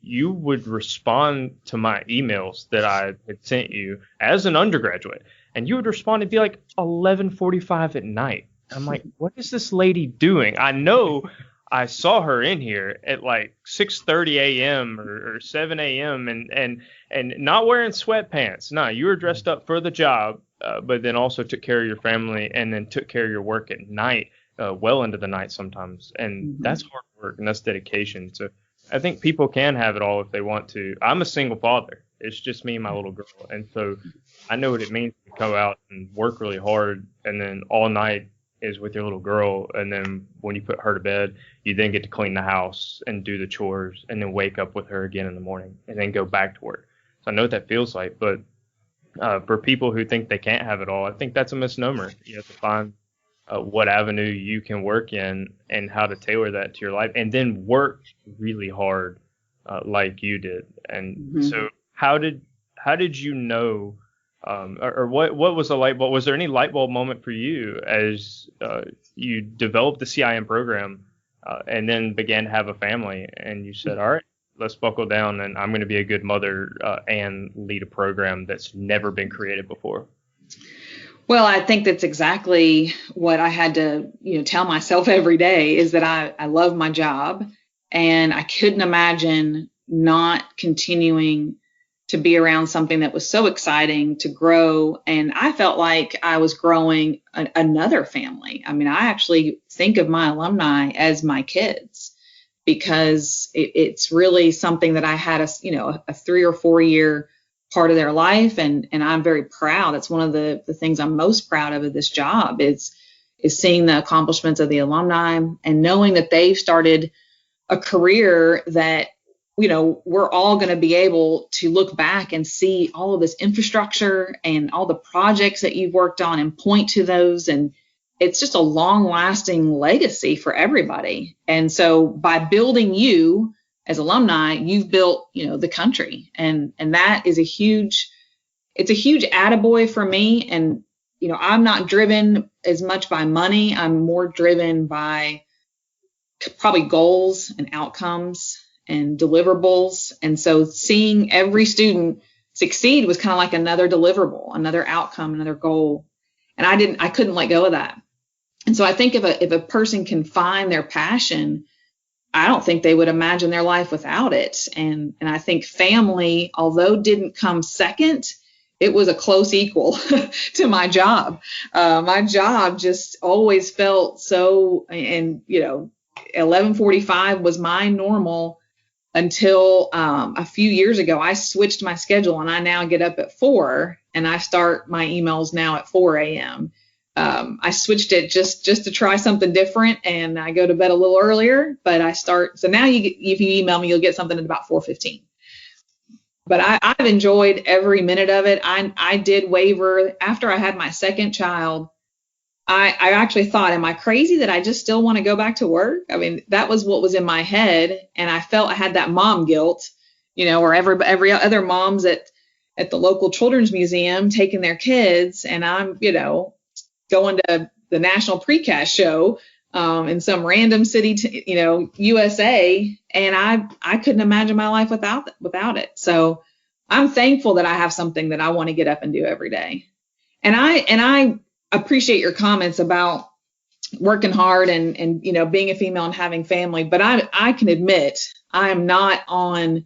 you would respond to my emails that I had sent you as an undergraduate, and you would respond and be like 11:45 at night. I'm like, what is this lady doing? I know I saw her in here at like 6:30 a.m. or 7 a.m. and not wearing sweatpants. No, you were dressed up for the job, but then also took care of your family and then took care of your work at night, well into the night sometimes. And that's hard work and that's dedication. So I think people can have it all if they want to. I'm a single father. It's just me and my little girl. And so I know what it means to go out and work really hard and then all night is with your little girl, and then when you put her to bed, you then get to clean the house and do the chores, and then wake up with her again in the morning, and then go back to work. So I know what that feels like, but for people who think they can't have it all, I think that's a misnomer. You have to find what avenue you can work in and how to tailor that to your life, and then work really hard like you did. And so how did you know? Or what was the light bulb? Was there any light bulb moment for you as you developed the CIM program and then began to have a family and you said, all right, let's buckle down and I'm going to be a good mother and lead a program that's never been created before? Well, I think that's exactly what I had to, tell myself every day is that I love my job and I couldn't imagine not continuing to be around something that was so exciting to grow. And I felt like I was growing another family. I mean, I actually think of my alumni as my kids because it's really something that I had a 3 or 4 year part of their life. And I'm very proud. It's one of the things I'm most proud of this job is seeing the accomplishments of the alumni and knowing that they've started a career that we're all going to be able to look back and see all of this infrastructure and all the projects that you've worked on and point to those. And it's just a long lasting legacy for everybody. And so by building you as alumni, you've built, the country. And that is it's a huge attaboy for me. And, I'm not driven as much by money. I'm more driven by probably goals and outcomes and deliverables. And so seeing every student succeed was kind of like another deliverable, another outcome, another goal. And I couldn't let go of that. And so I think if a person can find their passion, I don't think they would imagine their life without it. And I think family, although didn't come second, it was a close equal to my job. My job just always felt so, and 11:45 was my normal until a few years ago. I switched my schedule and I now get up at 4 and I start my emails now at 4 a.m. I switched it just to try something different, and I go to bed a little earlier, but so now if you email me, you'll get something at about 4:15. But I've enjoyed every minute of it. I did waver after I had my second child. I actually thought, am I crazy that I just still want to go back to work? I mean, that was what was in my head. And I felt I had that mom guilt, or every other moms at the local children's museum taking their kids. And I'm, going to the National Precast Show in some random city, USA. And I couldn't imagine my life without it. So I'm thankful that I have something that I want to get up and do every day. And I appreciate your comments about working hard and being a female and having family. But I can admit I am not on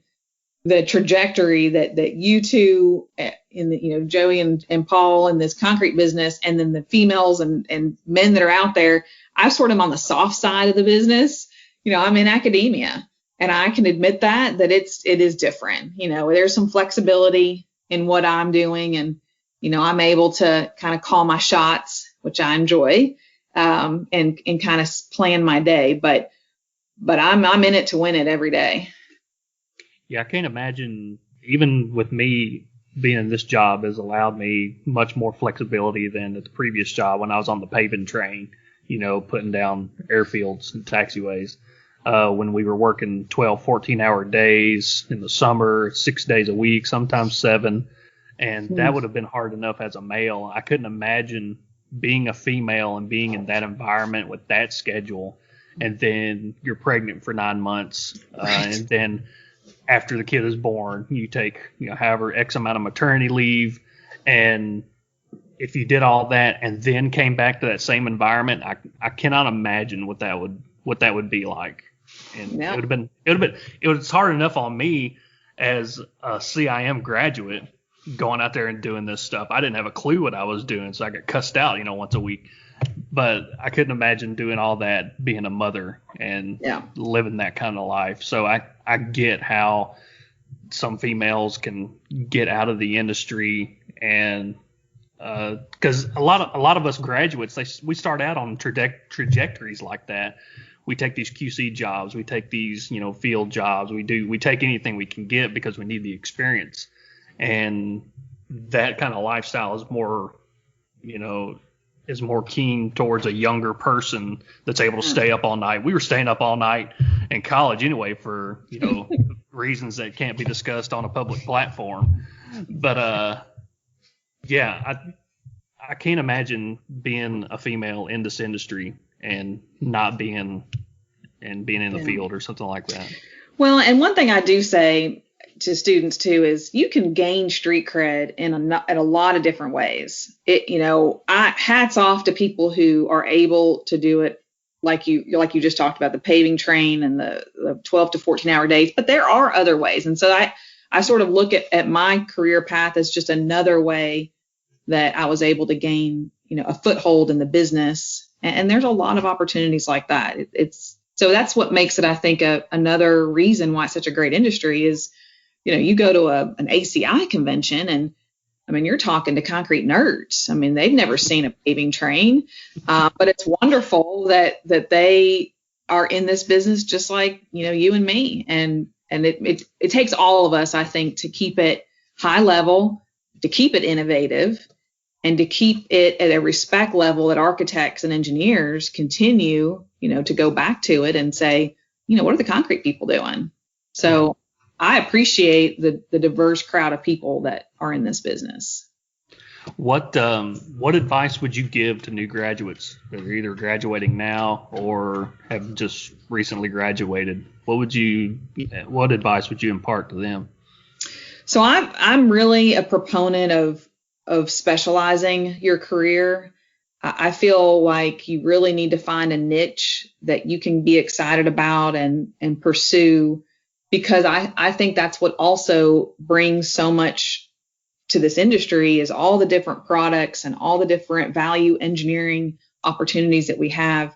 the trajectory that you two in the, Joey and Paul in this concrete business, and then the females and men that are out there. I'm sort of on the soft side of the business. I'm in academia, and I can admit that it is different. There's some flexibility in what I'm doing, and I'm able to kind of call my shots, which I enjoy, and kind of plan my day. But I'm in it to win it every day. Yeah, I can't imagine, even with me being in this job has allowed me much more flexibility than at the previous job when I was on the paving train, putting down airfields and taxiways. When we were working 12, 14-hour days in the summer, 6 days a week, sometimes 7. And that would have been hard enough as a male. I couldn't imagine being a female and being in that environment with that schedule. And then you're pregnant for 9 months. Right. And then after the kid is born, you take, however X amount of maternity leave. And if you did all that and then came back to that same environment, I cannot imagine what that would be like. And it was hard enough on me as a CIM graduate going out there and doing this stuff. I didn't have a clue what I was doing, so I got cussed out, once a week. But I couldn't imagine doing all that, being a mother and living that kind of life. So I get how some females can get out of the industry, and because a lot of us graduates, we start out on trajectories like that. We take these QC jobs, we take these field jobs, we take anything we can get because we need the experience. And that kind of lifestyle is more, is more keen towards a younger person that's able to stay up all night. We were staying up all night in college anyway for, reasons that can't be discussed on a public platform. But, I can't imagine being a female in this industry and not being in the field or something like that. Well, and one thing I do say to students too is you can gain street cred in a lot of different ways. Hats off to people who are able to do it like you just talked about, the paving train and the 12 to 14-hour days. But there are other ways, and so I sort of look at my career path as just another way that I was able to gain a foothold in the business. And there's a lot of opportunities like that. So that's what makes it, I think, another reason why it's such a great industry is. You go to an ACI convention and, you're talking to concrete nerds. They've never seen a paving train, but it's wonderful that they are in this business just like, you and me. And And it takes all of us, I think, to keep it high level, to keep it innovative, and to keep it at a respect level that architects and engineers continue, to go back to it and say, what are the concrete people doing? So I appreciate the diverse crowd of people that are in this business. What advice would you give to new graduates that are either graduating now or have just recently graduated? What advice would you impart to them? So I'm really a proponent of specializing your career. I feel like you really need to find a niche that you can be excited about and pursue, because I think that's what also brings so much to this industry is all the different products and all the different value engineering opportunities that we have,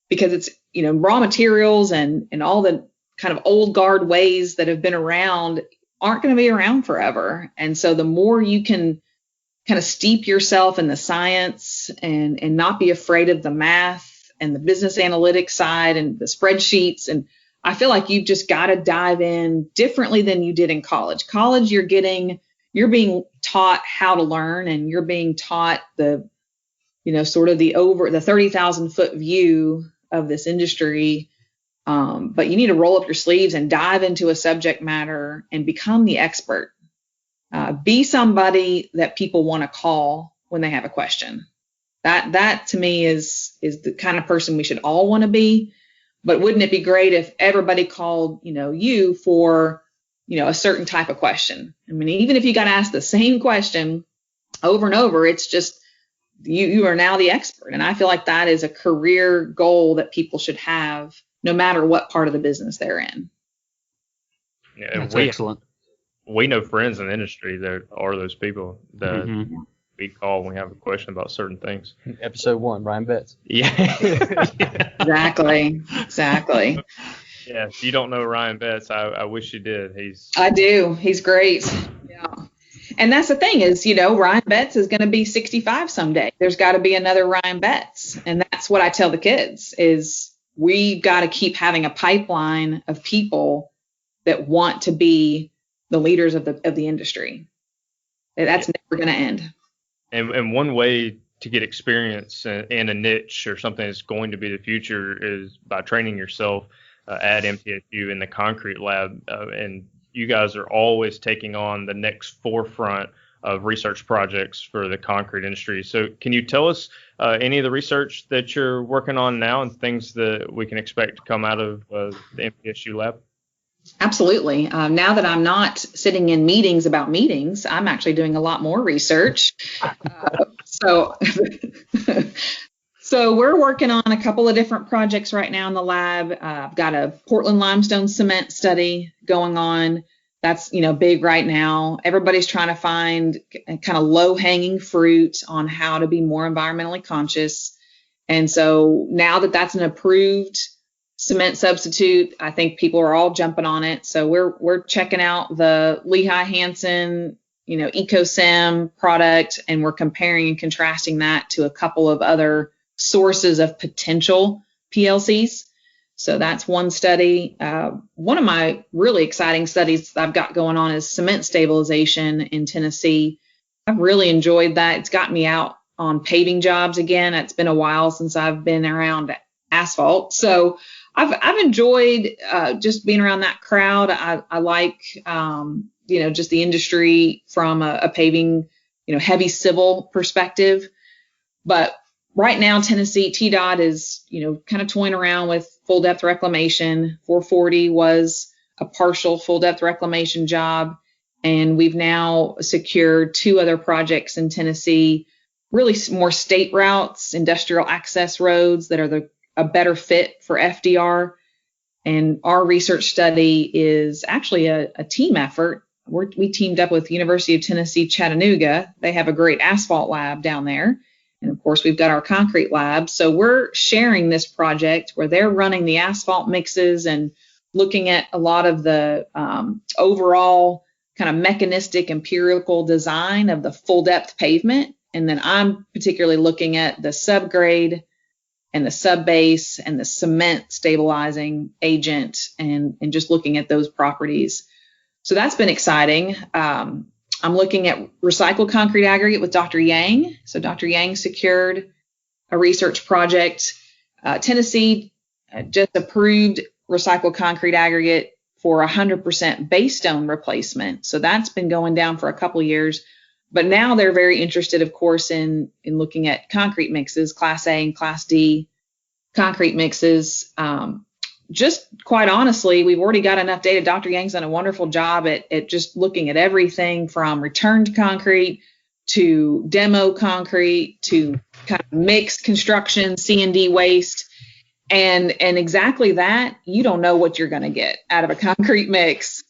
because it's, raw materials and all the kind of old guard ways that have been around aren't going to be around forever. And so the more you can kind of steep yourself in the science and not be afraid of the math and the business analytics side and the spreadsheets. And I feel like you've just got to dive in differently than you did in college. College, you're being taught how to learn, and you're being taught the 30,000 foot view of this industry. But you need to roll up your sleeves and dive into a subject matter and become the expert. Be somebody that people want to call when they have a question. That to me is the kind of person we should all want to be. But wouldn't it be great if everybody called, you for, a certain type of question? I mean, even if you got asked the same question over and over, it's just you are now the expert. And I feel like that is a career goal that people should have, no matter what part of the business they're in. Yeah, that's excellent. We know friends in the industry that are those people that we call when we have a question about certain things. Episode 1, Ryan Betts. Yeah. Exactly. Yeah, if you don't know Ryan Betts, I wish you did. I do. He's great. Yeah. And that's the thing is, Ryan Betts is going to be 65 someday. There's got to be another Ryan Betts. And that's what I tell the kids is we've got to keep having a pipeline of people that want to be the leaders of the industry. That's never going to end. And one way to get experience in a niche or something that's going to be the future is by training yourself at MTSU in the concrete lab. And you guys are always taking on the next forefront of research projects for the concrete industry. So can you tell us any of the research that you're working on now and things that we can expect to come out of the MTSU lab? Absolutely. Now that I'm not sitting in meetings about meetings, I'm actually doing a lot more research. So we're working on a couple of different projects right now in the lab. I've got a Portland limestone cement study going on. That's, big right now. Everybody's trying to find kind of low-hanging fruit on how to be more environmentally conscious. And so now that that's an approved cement substitute, I think people are all jumping on it. So we're checking out the Lehigh Hansen, EcoSim product, and we're comparing and contrasting that to a couple of other sources of potential PLCs. So that's one study. One of my really exciting studies I've got going on is cement stabilization in Tennessee. I've really enjoyed that. It's got me out on paving jobs again. It's been a while since I've been around asphalt. So I've enjoyed just being around that crowd. I like, just the industry from a paving, heavy civil perspective. But right now, Tennessee TDOT is, kind of toying around with full depth reclamation. 440 was a partial full depth reclamation job. And we've now secured 2 other projects in Tennessee, really more state routes, industrial access roads that are a better fit for FDR. And our research study is actually a team effort. We teamed up with University of Tennessee, Chattanooga. They have a great asphalt lab down there. And of course, we've got our concrete lab. So we're sharing this project where they're running the asphalt mixes and looking at a lot of the overall kind of mechanistic empirical design of the full depth pavement. And then I'm particularly looking at the subgrade and the sub base and the cement stabilizing agent, and just looking at those properties. So that's been exciting. I'm looking at recycled concrete aggregate with Dr. Yang. So Dr. Yang secured a research project. Tennessee just approved recycled concrete aggregate for 100% base stone replacement. So that's been going down for a couple of years. But now they're very interested, of course, in looking at concrete mixes, Class A and Class D concrete mixes. Just quite honestly, we've already got enough data. Dr. Yang's done a wonderful job at just looking at everything from returned concrete to demo concrete to kind of mixed construction, C&D waste. And exactly that, you don't know what you're going to get out of a concrete mix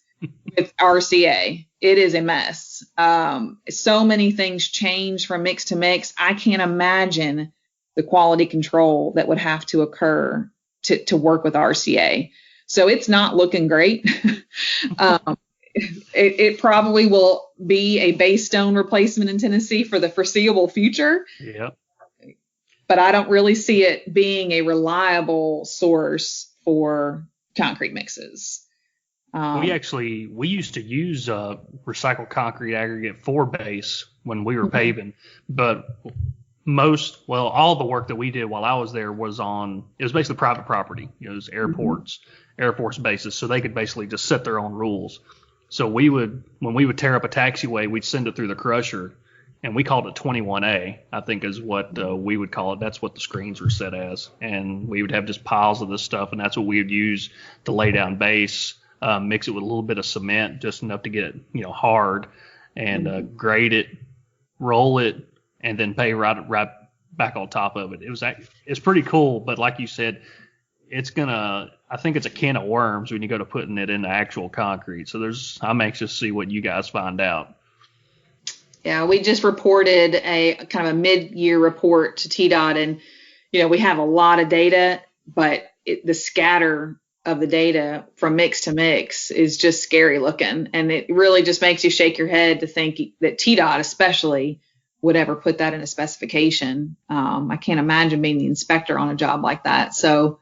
with RCA. It is a mess. So many things change from mix to mix. I can't imagine the quality control that would have to occur to work with RCA. So it's not looking great. It probably will be a base stone replacement in Tennessee for the foreseeable future. Yep. But I don't really see it being a reliable source for concrete mixes. We used to use recycled concrete aggregate for base when we were paving, but all the work that we did while I was there was basically private property. It was airports, Air Force bases, so they could basically just set their own rules. So when we would tear up a taxiway, we'd send it through the crusher, and we called it 21A, I think is what we would call it. That's what the screens were set as. And we would have just piles of this stuff, and that's what we would use to lay down base, mix it with a little bit of cement, just enough to get it, hard, and grade it, roll it, and then pay right back on top of it. It's pretty cool, but like you said, I think it's a can of worms when you go to putting it into actual concrete. So I'm anxious to see what you guys find out. Yeah, we just reported a kind of a mid-year report to TDOT, and we have a lot of data, but the scatter of the data from mix to mix is just scary looking, and it really just makes you shake your head to think that TDOT especially would ever put that in a specification. I can't imagine being the inspector on a job like that. So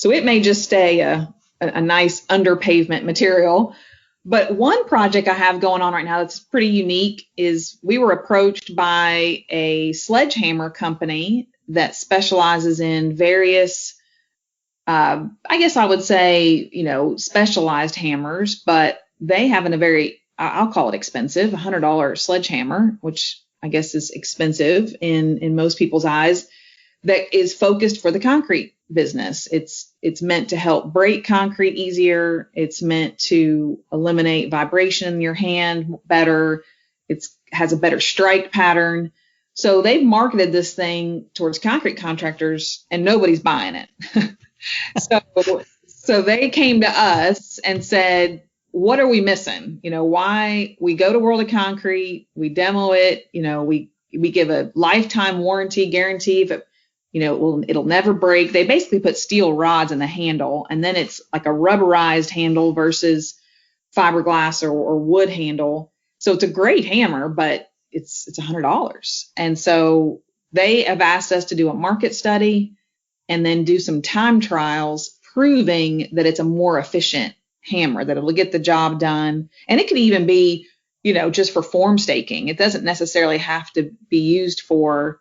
it may just stay a nice under pavement material. But one project I have going on right now that's pretty unique is we were approached by a sledgehammer company that specializes in various, I guess I would say, specialized hammers, but they have I'll call it expensive, $100 sledgehammer, which I guess is expensive in most people's eyes, that is focused for the concrete business. It's meant to help break concrete easier. It's meant to eliminate vibration in your hand better. It has a better strike pattern. So they've marketed this thing towards concrete contractors, and nobody's buying it. So they came to us and said, what are we missing? Why we go to World of Concrete, we demo it, we give a lifetime warranty guarantee if it'll never break. They basically put steel rods in the handle, and then it's like a rubberized handle versus fiberglass or wood handle. So it's a great hammer, but it's $100. And so they have asked us to do a market study and then do some time trials proving that it's a more efficient hammer, that it'll get the job done. And it could even be, just for form staking. It doesn't necessarily have to be used for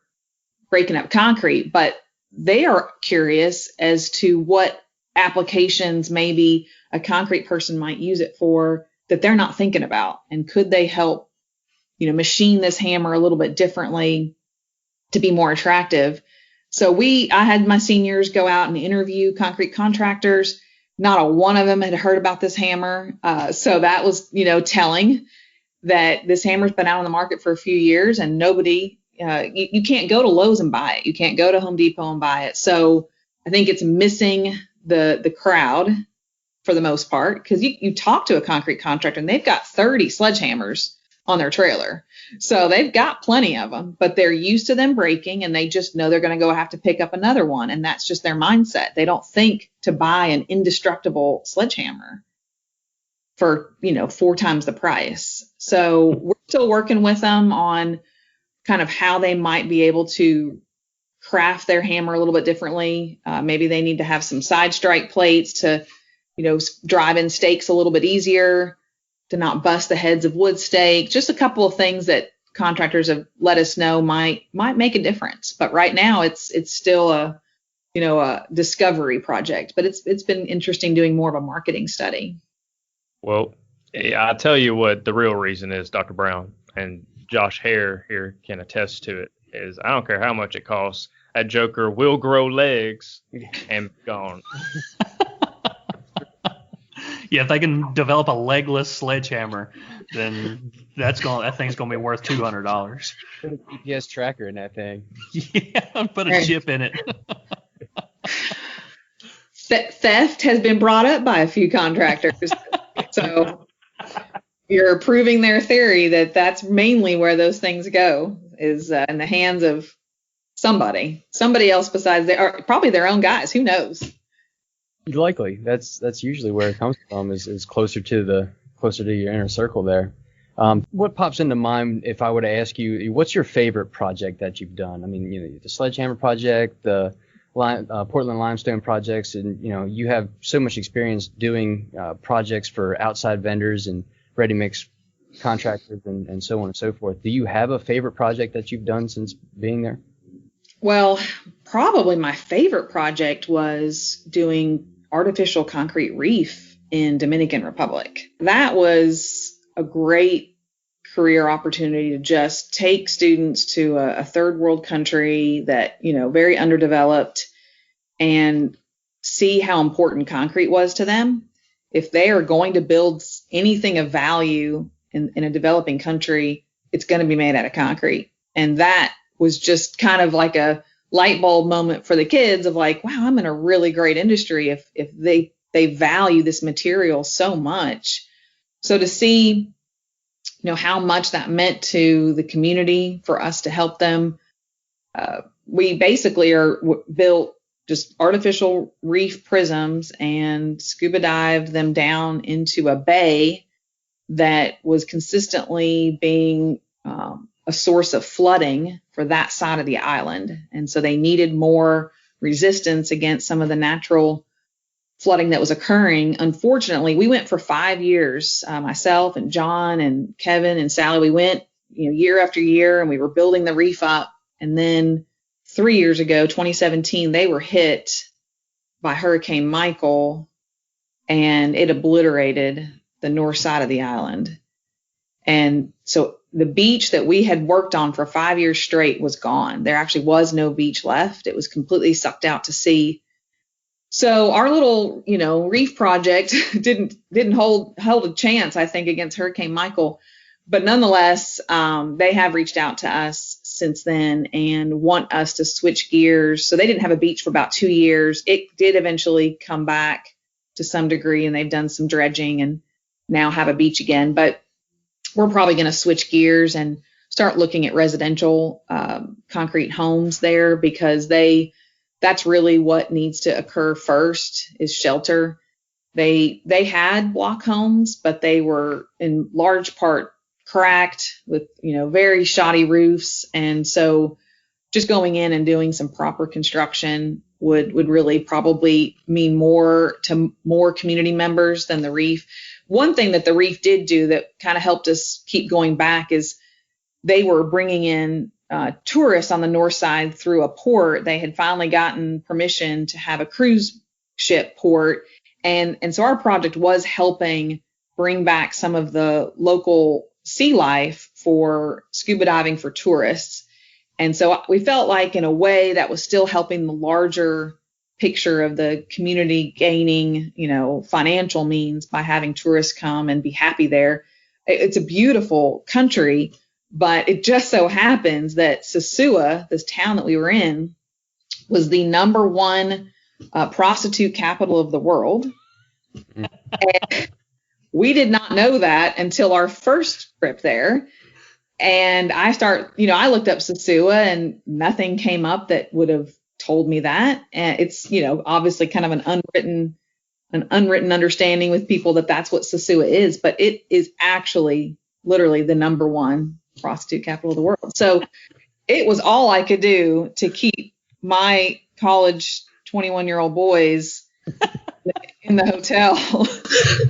breaking up concrete, but they are curious as to what applications maybe a concrete person might use it for that they're not thinking about. And could they help, machine this hammer a little bit differently to be more attractive? So I had my seniors go out and interview concrete contractors. Not a one of them had heard about this hammer. So that was, telling that this hammer's been out on the market for a few years, and nobody, you can't go to Lowe's and buy it. You can't go to Home Depot and buy it. So I think it's missing the crowd for the most part, because you talk to a concrete contractor and they've got 30 sledgehammers on their trailer. So they've got plenty of them, but they're used to them breaking, and they just know they're going to go have to pick up another one. And that's just their mindset. They don't think to buy an indestructible sledgehammer for, 4 times the price. So we're still working with them on kind of how they might be able to craft their hammer a little bit differently. Maybe they need to have some side strike plates to, drive in stakes a little bit easier, to not bust the heads of wood stake. Just a couple of things that contractors have let us know might make a difference. But right now it's still a discovery project. But it's been interesting doing more of a marketing study. Well, I'll tell you what the real reason is, Dr. Brown, and Josh Hare here can attest to it, is I don't care how much it costs, that joker will grow legs and be gone. Yeah, if they can develop a legless sledgehammer, then that thing's gonna be worth $200. Put a GPS tracker in that thing. Yeah, put a chip in it. Theft has been brought up by a few contractors. So you're proving their theory that that's mainly where those things go, is in the hands of somebody else besides probably their own guys. Who knows? Likely. That's usually where it comes from, is closer to your inner circle there. What pops into mind if I were to ask you, what's your favorite project that you've done? I mean, the Sledgehammer project, the Portland Limestone projects, and you have so much experience doing projects for outside vendors and ready mix contractors and so on and so forth. Do you have a favorite project that you've done since being there? Well, probably my favorite project was doing artificial concrete reef in Dominican Republic. That was a great career opportunity to just take students to a third world country that, very underdeveloped, and see how important concrete was to them. If they are going to build anything of value in a developing country, it's going to be made out of concrete. And that was just kind of like a light bulb moment for the kids of like, wow, I'm in a really great industry if they value this material so much. So to see, how much that meant to the community for us to help them, we basically built just artificial reef prisms and scuba dived them down into a bay that was consistently being a source of flooding for that side of the island. And so they needed more resistance against some of the natural flooding that was occurring. Unfortunately, we went for 5 years, myself and John and Kevin and Sally. We went, year after year, and we were building the reef up. And then 3 years ago, 2017, they were hit by Hurricane Michael, and it obliterated the north side of the island. And so the beach that we had worked on for 5 years straight was gone. There actually was no beach left. It was completely sucked out to sea. So our little, reef project didn't hold a chance, I think, against Hurricane Michael. But nonetheless, they have reached out to us since then and want us to switch gears. So they didn't have a beach for about 2 years. It did eventually come back to some degree, and they've done some dredging and now have a beach again. But we're probably going to switch gears and start looking at residential concrete homes there, because that's really what needs to occur first, is shelter. They had block homes, but they were in large part cracked with, very shoddy roofs. And so just going in and doing some proper construction would really probably mean more to more community members than the reef. One thing that the reef did do that kind of helped us keep going back is they were bringing in tourists on the north side through a port. They had finally gotten permission to have a cruise ship port. And so our project was helping bring back some of the local sea life for scuba diving for tourists. And so we felt like, in a way, that was still helping the larger picture of the community gaining, financial means by having tourists come and be happy there. It's a beautiful country, but it just so happens that Sosua, this town that we were in, was the number one prostitute capital of the world. And we did not know that until our first trip there. And I looked up Sosua, and nothing came up that would have told me that. And it's, obviously kind of an unwritten understanding with people that that's what Sosua is, but it is actually literally the number one prostitute capital of the world. So it was all I could do to keep my college 21-year-old boys in the hotel.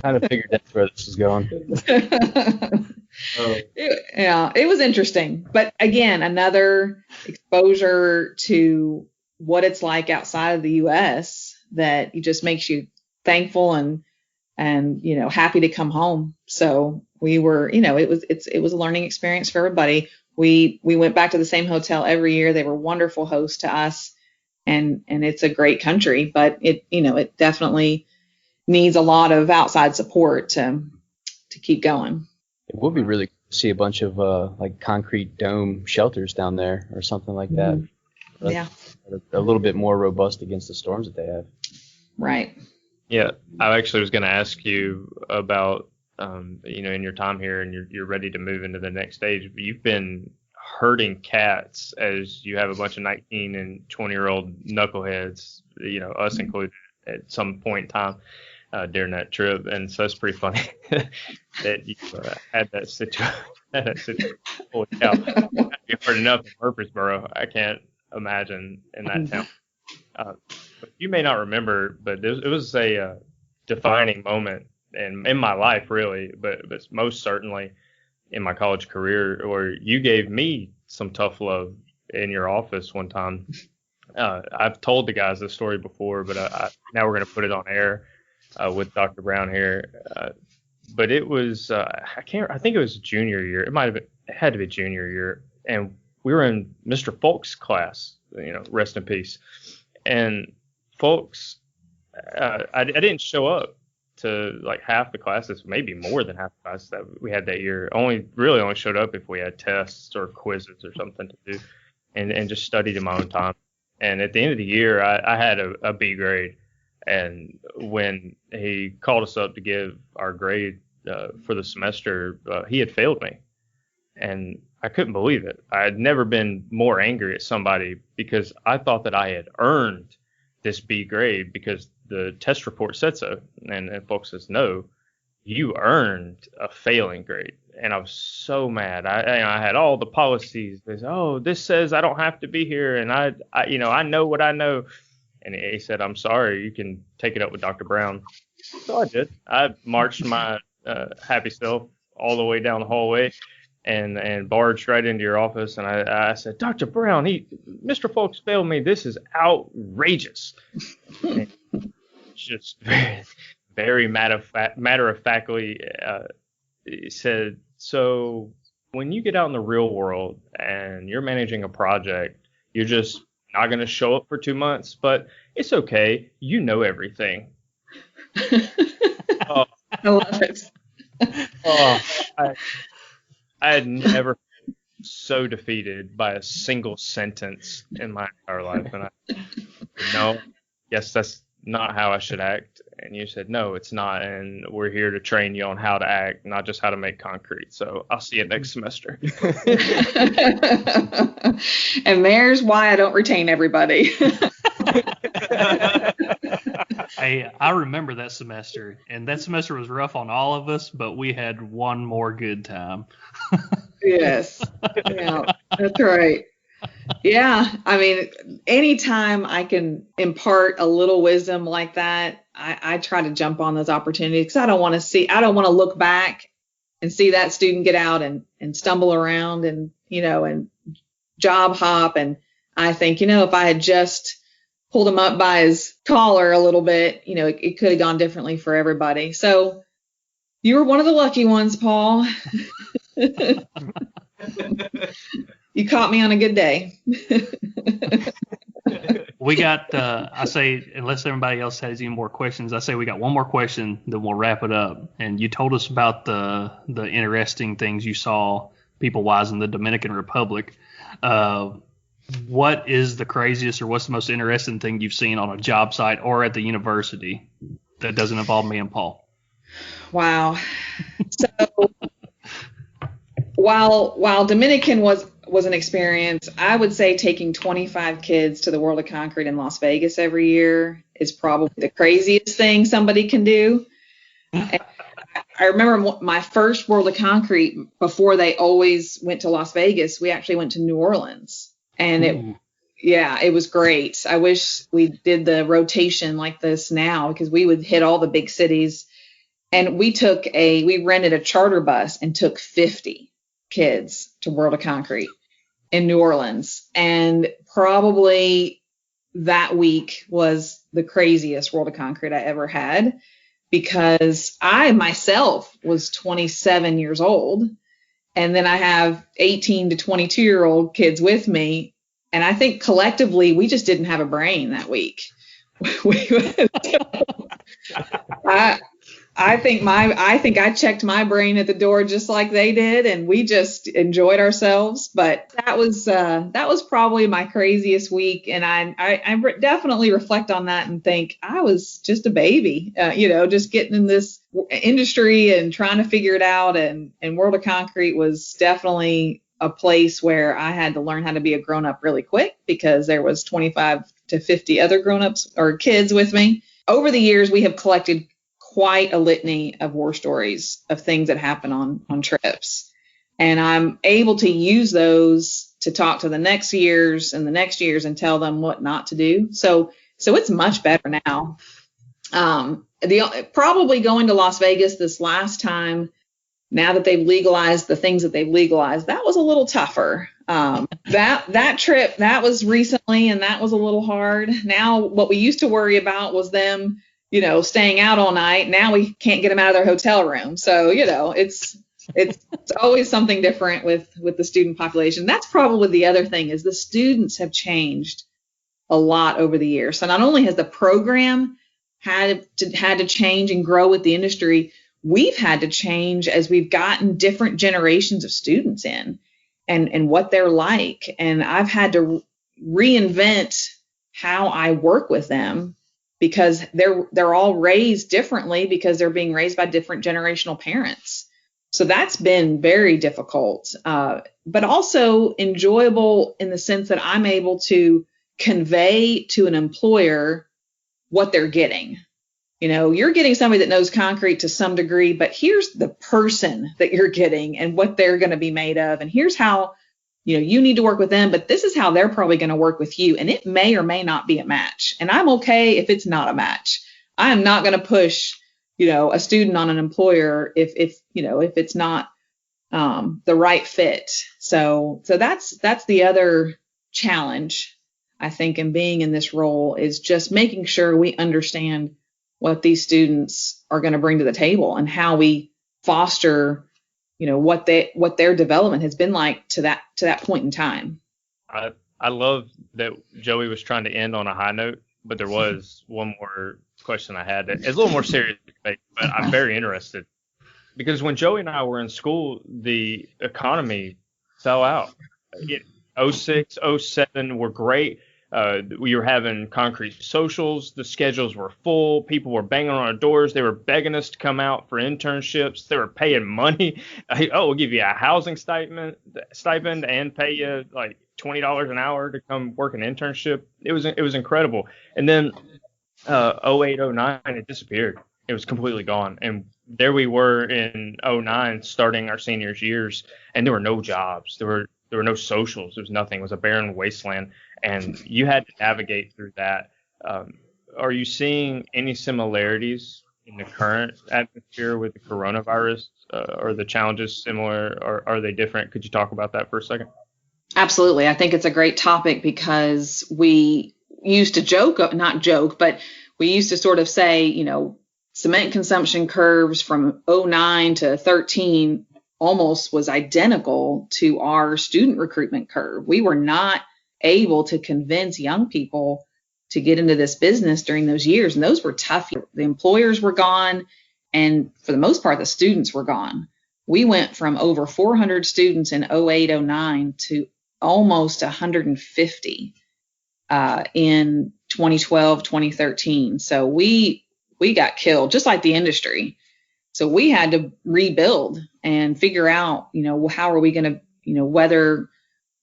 Kind of figured that's where this is going. It was interesting. But again, another exposure to what it's like outside of the U.S. that it just makes you thankful and happy to come home. So we were, it was a learning experience for everybody. We went back to the same hotel every year. They were wonderful hosts to us, and it's a great country, but it definitely needs a lot of outside support to keep going. It would be really cool to see a bunch of like concrete dome shelters down there or something like that. Mm-hmm. Yeah. A little bit more robust against the storms that they have. Right. Yeah, I actually was going to ask you about, in your time here, and you're ready to move into the next stage. But you've been herding cats as you have a bunch of 19 and 20-year-old knuckleheads, us included, at some point in time during that trip. And so it's pretty funny that you had that situation. Holy cow. You've heard enough in Murfreesboro. I can't imagine in that town. But you may not remember, but it was a defining moment in my life, really, but most certainly in my college career, where you gave me some tough love in your office one time. I've told the guys this story before, but now we're going to put it on air with Dr. Brown here. But it was I think it was junior year. It had to be junior year, and we were in Mr. Folk's class. Rest in peace. And folks, I didn't show up to like half the classes, maybe more than half the classes that we had that year. Only showed up if we had tests or quizzes or something to do, and just studied in my own time. And at the end of the year, I had a B grade. And when he called us up to give our grade for the semester, he had failed me. And I couldn't believe it. I had never been more angry at somebody because I thought that I had earned this B grade because the test report said so. And folks says, no, you earned a failing grade. And I was so mad. I had all the policies. They said, oh, this says I don't have to be here. And I know what I know. And he said, I'm sorry, you can take it up with Dr. Brown. So I did. I marched my happy self all the way down the hallway and barged right into your office. And I said, Dr. Brown, Mr. Folks failed me. This is outrageous. And just very matter-of-factly said, so when you get out in the real world and you're managing a project, you're just not going to show up for 2 months, but it's okay. You know everything. I love it. I had never been so defeated by a single sentence in my entire life. And yes, that's not how I should act. And you said, no, it's not. And we're here to train you on how to act, not just how to make concrete. So I'll see you next semester. And there's why I don't retain everybody. I remember that semester, and that semester was rough on all of us, but we had one more good time. Yes. Yeah, that's right. Yeah. I mean, anytime I can impart a little wisdom like that, I try to jump on those opportunities because I don't want to look back and see that student get out and stumble around and job hop. And I think, if I had just pulled him up by his collar a little bit, it could have gone differently for everybody. So you were one of the lucky ones, Paul. You caught me on a good day. We got, I say, unless everybody else has any more questions, I say we got one more question, then we'll wrap it up. And you told us about the interesting things you saw people-wise in the Dominican Republic. What is the craziest or what's the most interesting thing you've seen on a job site or at the university that doesn't involve me and Paul? Wow. So while Dominican was an experience, I would say taking 25 kids to the World of Concrete in Las Vegas every year is probably the craziest thing somebody can do. And I remember my first World of Concrete, before they always went to Las Vegas, we actually went to New Orleans. And Yeah, it was great. I wish we did the rotation like this now, because we would hit all the big cities. And we rented a charter bus and took 50 kids to World of Concrete in New Orleans. And probably that week was the craziest World of Concrete I ever had, because I myself was 27 years old. And then I have 18 to 22-year-old kids with me. And I think collectively, we just didn't have a brain that week. I think I checked my brain at the door just like they did, and we just enjoyed ourselves. But that was probably my craziest week, and I definitely reflect on that and think I was just a baby, just getting in this industry and trying to figure it out. And World of Concrete was definitely a place where I had to learn how to be a grown up really quick, because there was 25 to 50 other grown-ups or kids with me. Over the years, we have collected quite a litany of war stories of things that happen on trips. And I'm able to use those to talk to the next years and tell them what not to do. So it's much better now. Probably going to Las Vegas this last time, now that they've legalized the things that they've legalized, that was a little tougher. That trip, that was recently, and that was a little hard. Now, what we used to worry about was them, staying out all night. Now we can't get them out of their hotel room. So, it's always something different with the student population. That's probably the other thing, is the students have changed a lot over the years. So not only has the program had to change and grow with the industry, we've had to change as we've gotten different generations of students in and what they're like. And I've had to reinvent how I work with them, because they're all raised differently, because they're being raised by different generational parents. So that's been very difficult, but also enjoyable in the sense that I'm able to convey to an employer what they're getting. You're getting somebody that knows concrete to some degree, but here's the person that you're getting and what they're going to be made of. And here's how, you need to work with them, but this is how they're probably going to work with you. And it may or may not be a match. And I'm okay if it's not a match. I am not going to push, a student on an employer if it's not the right fit. So that's the other challenge, I think, in being in this role, is just making sure we understand what these students are going to bring to the table and how we foster, what their development has been like to that point in time. I love that Joey was trying to end on a high note, but there was one more question I had that is a little more serious, but I'm very interested, because when Joey and I were in school, the economy fell out. 06, 07 were great. We were having concrete socials. The schedules were full. People were banging on our doors. They were begging us to come out for internships. They were paying money. We'll give you a housing stipend and pay you like $20 an hour to come work an internship. It was incredible. And then 08, 09, it disappeared. It was completely gone. And there we were in 09, starting our seniors years, and there were no jobs. There were no socials. There was nothing. It was a barren wasteland. And you had to navigate through that. Are you seeing any similarities in the current atmosphere with the coronavirus? Are the challenges similar, or are they different? Could you talk about that for a second? Absolutely. I think it's a great topic, because we used to not joke, but we used to sort of say, cement consumption curves from 09 to 13 almost was identical to our student recruitment curve. We were not able to convince young people to get into this business during those years. And those were tough. The employers were gone. And for the most part, the students were gone. We went from over 400 students in 08, 09 to almost 150 in 2012, 2013. So we got killed, just like the industry. So we had to rebuild and figure out, how are we going to, weather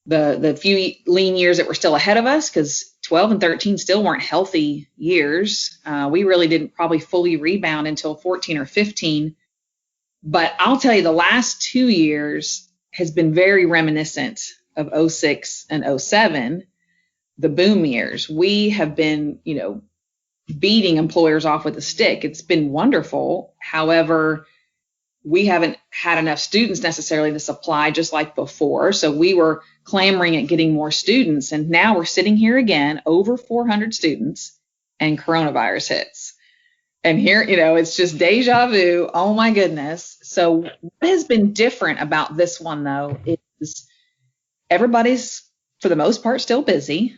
the few lean years that were still ahead of us, because 12 and 13 still weren't healthy years. We really didn't probably fully rebound until 14 or 15. But I'll tell you, the last 2 years has been very reminiscent of 06 and 07. the boom years. We have been, beating employers off with a stick. It's been wonderful. However, we haven't had enough students necessarily to supply just like before. So we were clamoring at getting more students. And now we're sitting here again, over 400 students, and coronavirus hits. And here, it's just deja vu. Oh my goodness. So what has been different about this one though is everybody's for the most part still busy.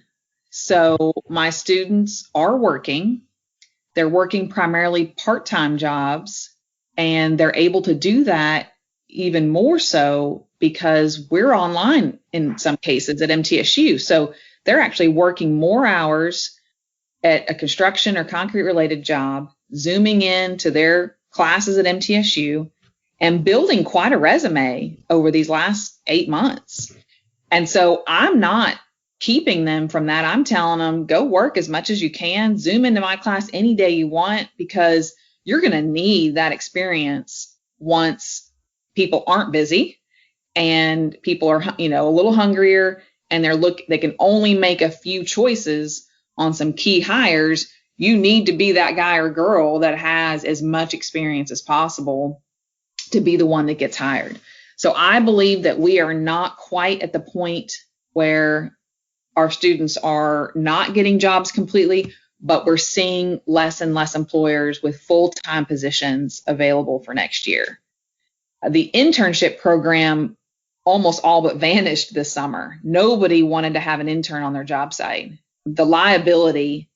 So my students are working. They're working primarily part-time jobs, and they're able to do that even more so because we're online in some cases at MTSU. So they're actually working more hours at a construction or concrete related job, zooming in to their classes at MTSU and building quite a resume over these last 8 months. And so I'm not keeping them from that. I'm telling them, go work as much as you can, zoom into my class any day you want, because you're going to need that experience once people aren't busy and people are, a little hungrier, and they can only make a few choices on some key hires. You need to be that guy or girl that has as much experience as possible to be the one that gets hired. So I believe that we are not quite at the point where our students are not getting jobs completely, but we're seeing less and less employers with full-time positions available for next year. The internship program almost all but vanished this summer. Nobody wanted to have an intern on their job site. The liability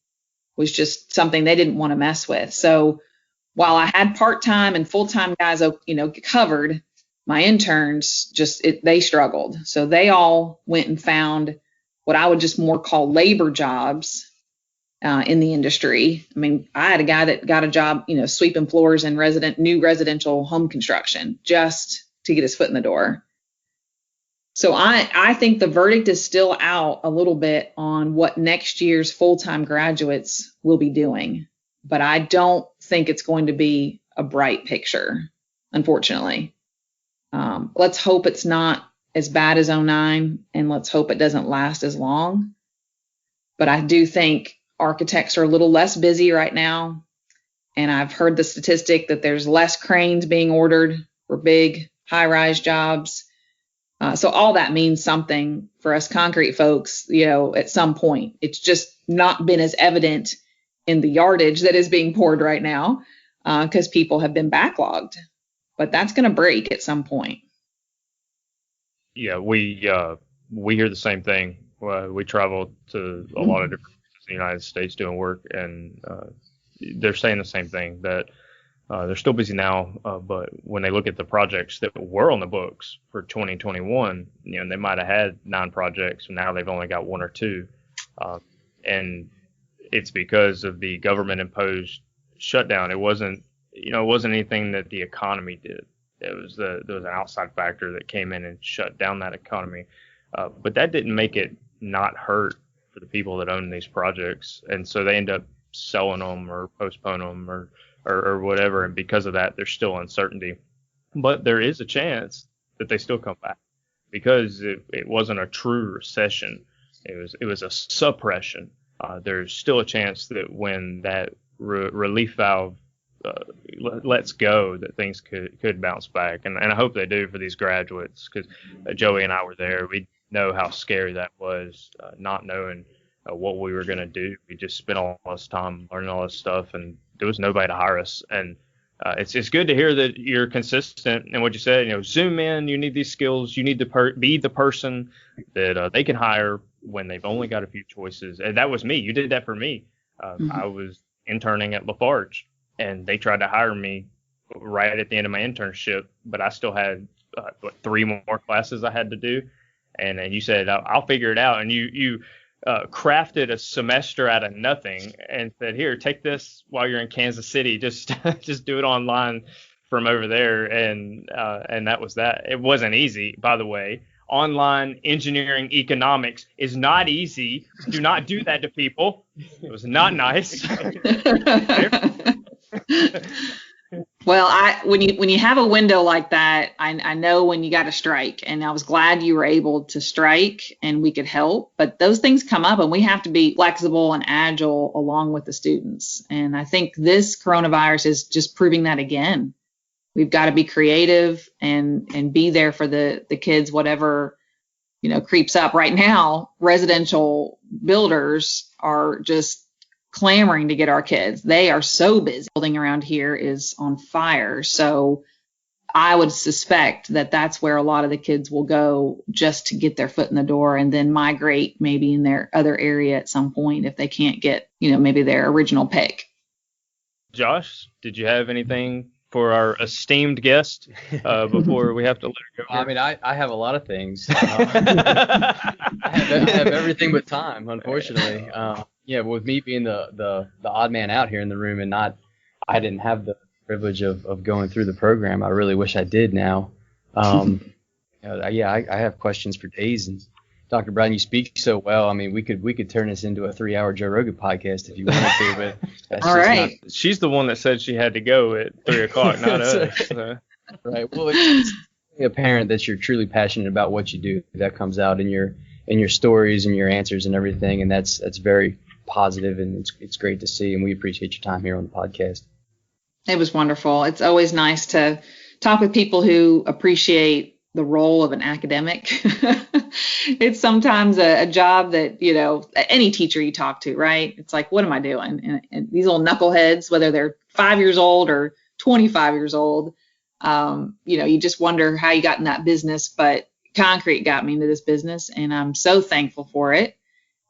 was just something they didn't want to mess with. So while I had part-time and full-time guys, covered, my interns they struggled. So they all went and found what I would just more call labor jobs in the industry. I mean, I had a guy that got a job, sweeping floors in new residential home construction just to get his foot in the door. So I think the verdict is still out a little bit on what next year's full-time graduates will be doing, but I don't think it's going to be a bright picture, unfortunately. Let's hope it's not as bad as 2009, and let's hope it doesn't last as long. But I do think architects are a little less busy right now. And I've heard the statistic that there's less cranes being ordered for big high-rise jobs. So all that means something for us concrete folks, at some point. It's just not been as evident in the yardage that is being poured right now because people have been backlogged. But that's going to break at some point. Yeah, we hear the same thing. We travel to a lot of different places in the United States doing work, and they're saying the same thing, that they're still busy now, but when they look at the projects that were on the books for 2021, they might have had 9 projects, and now they've only got 1 or 2, and it's because of the government-imposed shutdown. It wasn't anything that the economy did. There was an outside factor that came in and shut down that economy. But that didn't make it not hurt for the people that own these projects. And so they end up selling them or postpone them or whatever. And because of that, there's still uncertainty. But there is a chance that they still come back because it wasn't a true recession. It was a suppression. There's still a chance that when that relief valve lets go, that things could bounce back, and I hope they do for these graduates, because Joey and I were there. We know how scary that was, not knowing what we were going to do. We just spent all this time learning all this stuff, and there was nobody to hire us. And it's good to hear that you're consistent in what you said. Zoom in. You need these skills. You need to be the person that they can hire when they've only got a few choices. And that was me. You did that for me. I was interning at Lafarge, and they tried to hire me right at the end of my internship, but I still had 3 more classes I had to do. And then you said, I'll figure it out. And you crafted a semester out of nothing and said, here, take this while you're in Kansas City. Just do it online from over there. And that was that. It wasn't easy, by the way. Online engineering economics is not easy. Do not do that to people. It was not nice. Well, when you have a window like that, I know when you got to strike, and I was glad you were able to strike and we could help. But those things come up, and we have to be flexible and agile along with the students. And I think this coronavirus is just proving that again. We've got to be creative and be there for the kids, whatever creeps up. Right now, residential builders are just clamoring to get our kids. They are so busy. Building around here is on fire. So I would suspect that that's where a lot of the kids will go just to get their foot in the door and then migrate maybe in their other area at some point if they can't get, maybe their original pick. Josh, did you have anything for our esteemed guest before we have to let her go? I mean, I have a lot of things. I have everything but time, unfortunately. Yeah, but with me being the odd man out here in the room and I didn't have the privilege of going through the program. I really wish I did now. I have questions for days. And Dr. Brown, you speak so well. I mean, we could turn this into a 3-hour Joe Rogan podcast if you wanted to, but that's all right. She's the one that said she had to go at 3:00, not us. So. Right. Well, it's apparent that you're truly passionate about what you do. That comes out in your stories and your answers and everything, and that's very positive, and it's great to see, and we appreciate your time here on the podcast. It was wonderful. It's always nice to talk with people who appreciate the role of an academic. It's sometimes a job that, any teacher you talk to, right? It's like, what am I doing? And these little knuckleheads, whether they're 5 years old or 25 years old, you just wonder how you got in that business. But concrete got me into this business, and I'm so thankful for it.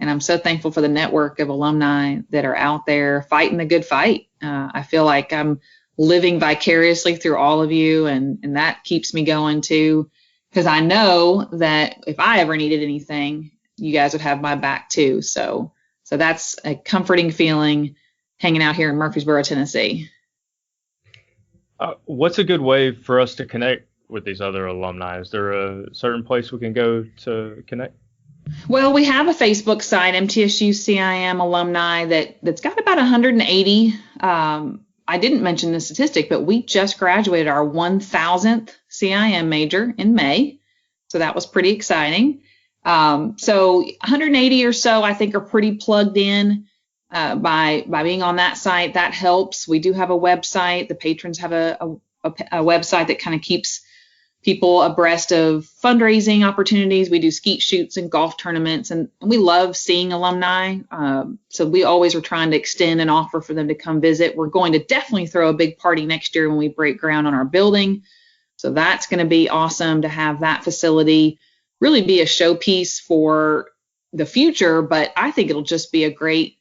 And I'm so thankful for the network of alumni that are out there fighting the good fight. I feel like I'm living vicariously through all of you, and that keeps me going too, because I know that if I ever needed anything, you guys would have my back too. So that's a comforting feeling hanging out here in Murfreesboro, Tennessee. What's a good way for us to connect with these other alumni? Is there a certain place we can go to connect? Well, we have a Facebook site, MTSU CIM alumni, that's got about 180. I didn't mention the statistic, but we just graduated our 1,000th CIM major in May. So that was pretty exciting. So 180 or so, I think, are pretty plugged in by being on that site. That helps. We do have a website. The patrons have a website that kind of keeps people abreast of fundraising opportunities. We do skeet shoots and golf tournaments, and we love seeing alumni. So we always are trying to extend an offer for them to come visit. We're going to definitely throw a big party next year when we break ground on our building. So that's going to be awesome to have that facility really be a showpiece for the future. But I think it'll just be a great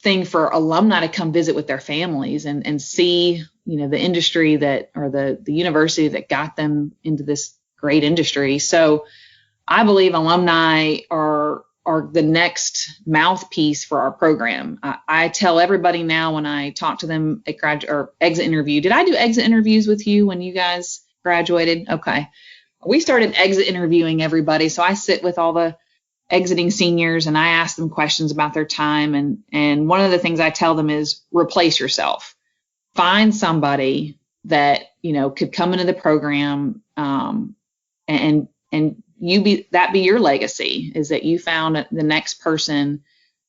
thing for alumni to come visit with their families and see, the industry or the university that got them into this great industry. So I believe alumni are the next mouthpiece for our program. I tell everybody now when I talk to them at exit interview. Did I do exit interviews with you when you guys graduated? Okay. We started exit interviewing everybody. So I sit with all the exiting seniors and I ask them questions about their time. And one of the things I tell them is replace yourself. Find somebody that, could come into the program and be your legacy, is that you found the next person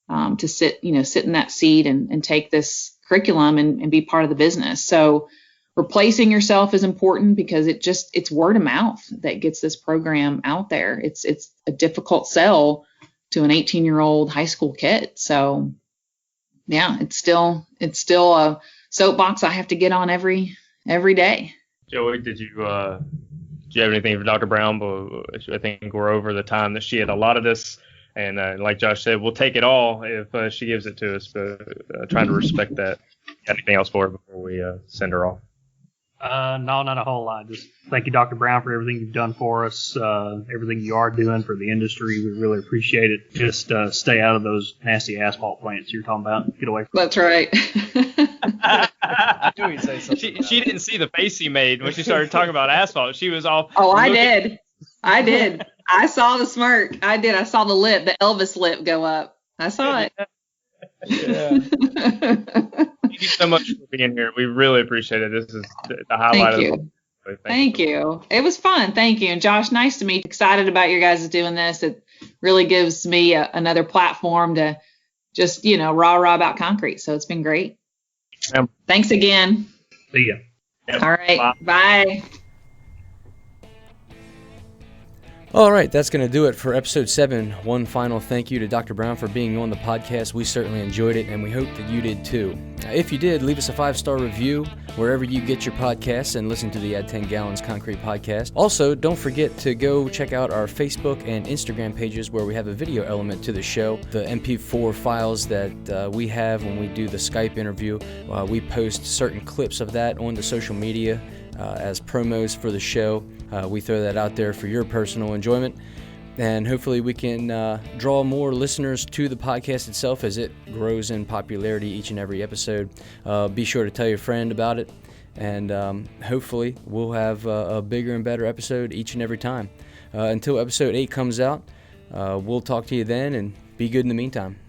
to sit in that seat and take this curriculum and be part of the business. So replacing yourself is important because it's word of mouth that gets this program out there. It's a difficult sell to an 18-year-old high school kid. So yeah, it's still a soapbox I have to get on every day. Joey, did you have anything for Dr. Brown? But I think we're over the time that she had allotted us. And like Josh said, we'll take it all if she gives it to us, but trying to respect that. Anything else for her before we send her off? No, not a whole lot. Just thank you, Dr. Brown, for everything you've done for us, everything you are doing for the industry. We really appreciate it. Just stay out of those nasty asphalt plants you're talking about. Get away from That's right. I knew he'd say something. She didn't see the face he made when she started talking about asphalt. She was all. Oh, I did. I saw the smirk. I did. I saw the lip, the Elvis lip go up. I saw it. Yeah. Thank you so much for being here. We really appreciate it. This is the highlight Thank of you. the Thank you. It was fun. Thank you. And Josh, nice to meet you. Excited about your guys doing this. It really gives me another platform to just, rah about concrete. So it's been great. Thanks again. See ya. Yep. All right. Bye. All right, that's going to do it for episode 7. One final thank you to Dr. Brown for being on the podcast. We certainly enjoyed it, and we hope that you did too. If you did, leave us a 5-star review wherever you get your podcasts and listen to the Add 10 Gallons Concrete podcast. Also, don't forget to go check out our Facebook and Instagram pages where we have a video element to the show. The MP4 files that we have when we do the Skype interview, we post certain clips of that on the social media as promos for the show. We throw that out there for your personal enjoyment, and hopefully we can draw more listeners to the podcast itself as it grows in popularity each and every episode. Be sure to tell your friend about it, and hopefully we'll have a bigger and better episode each and every time. Until episode 8 comes out, we'll talk to you then, and be good in the meantime.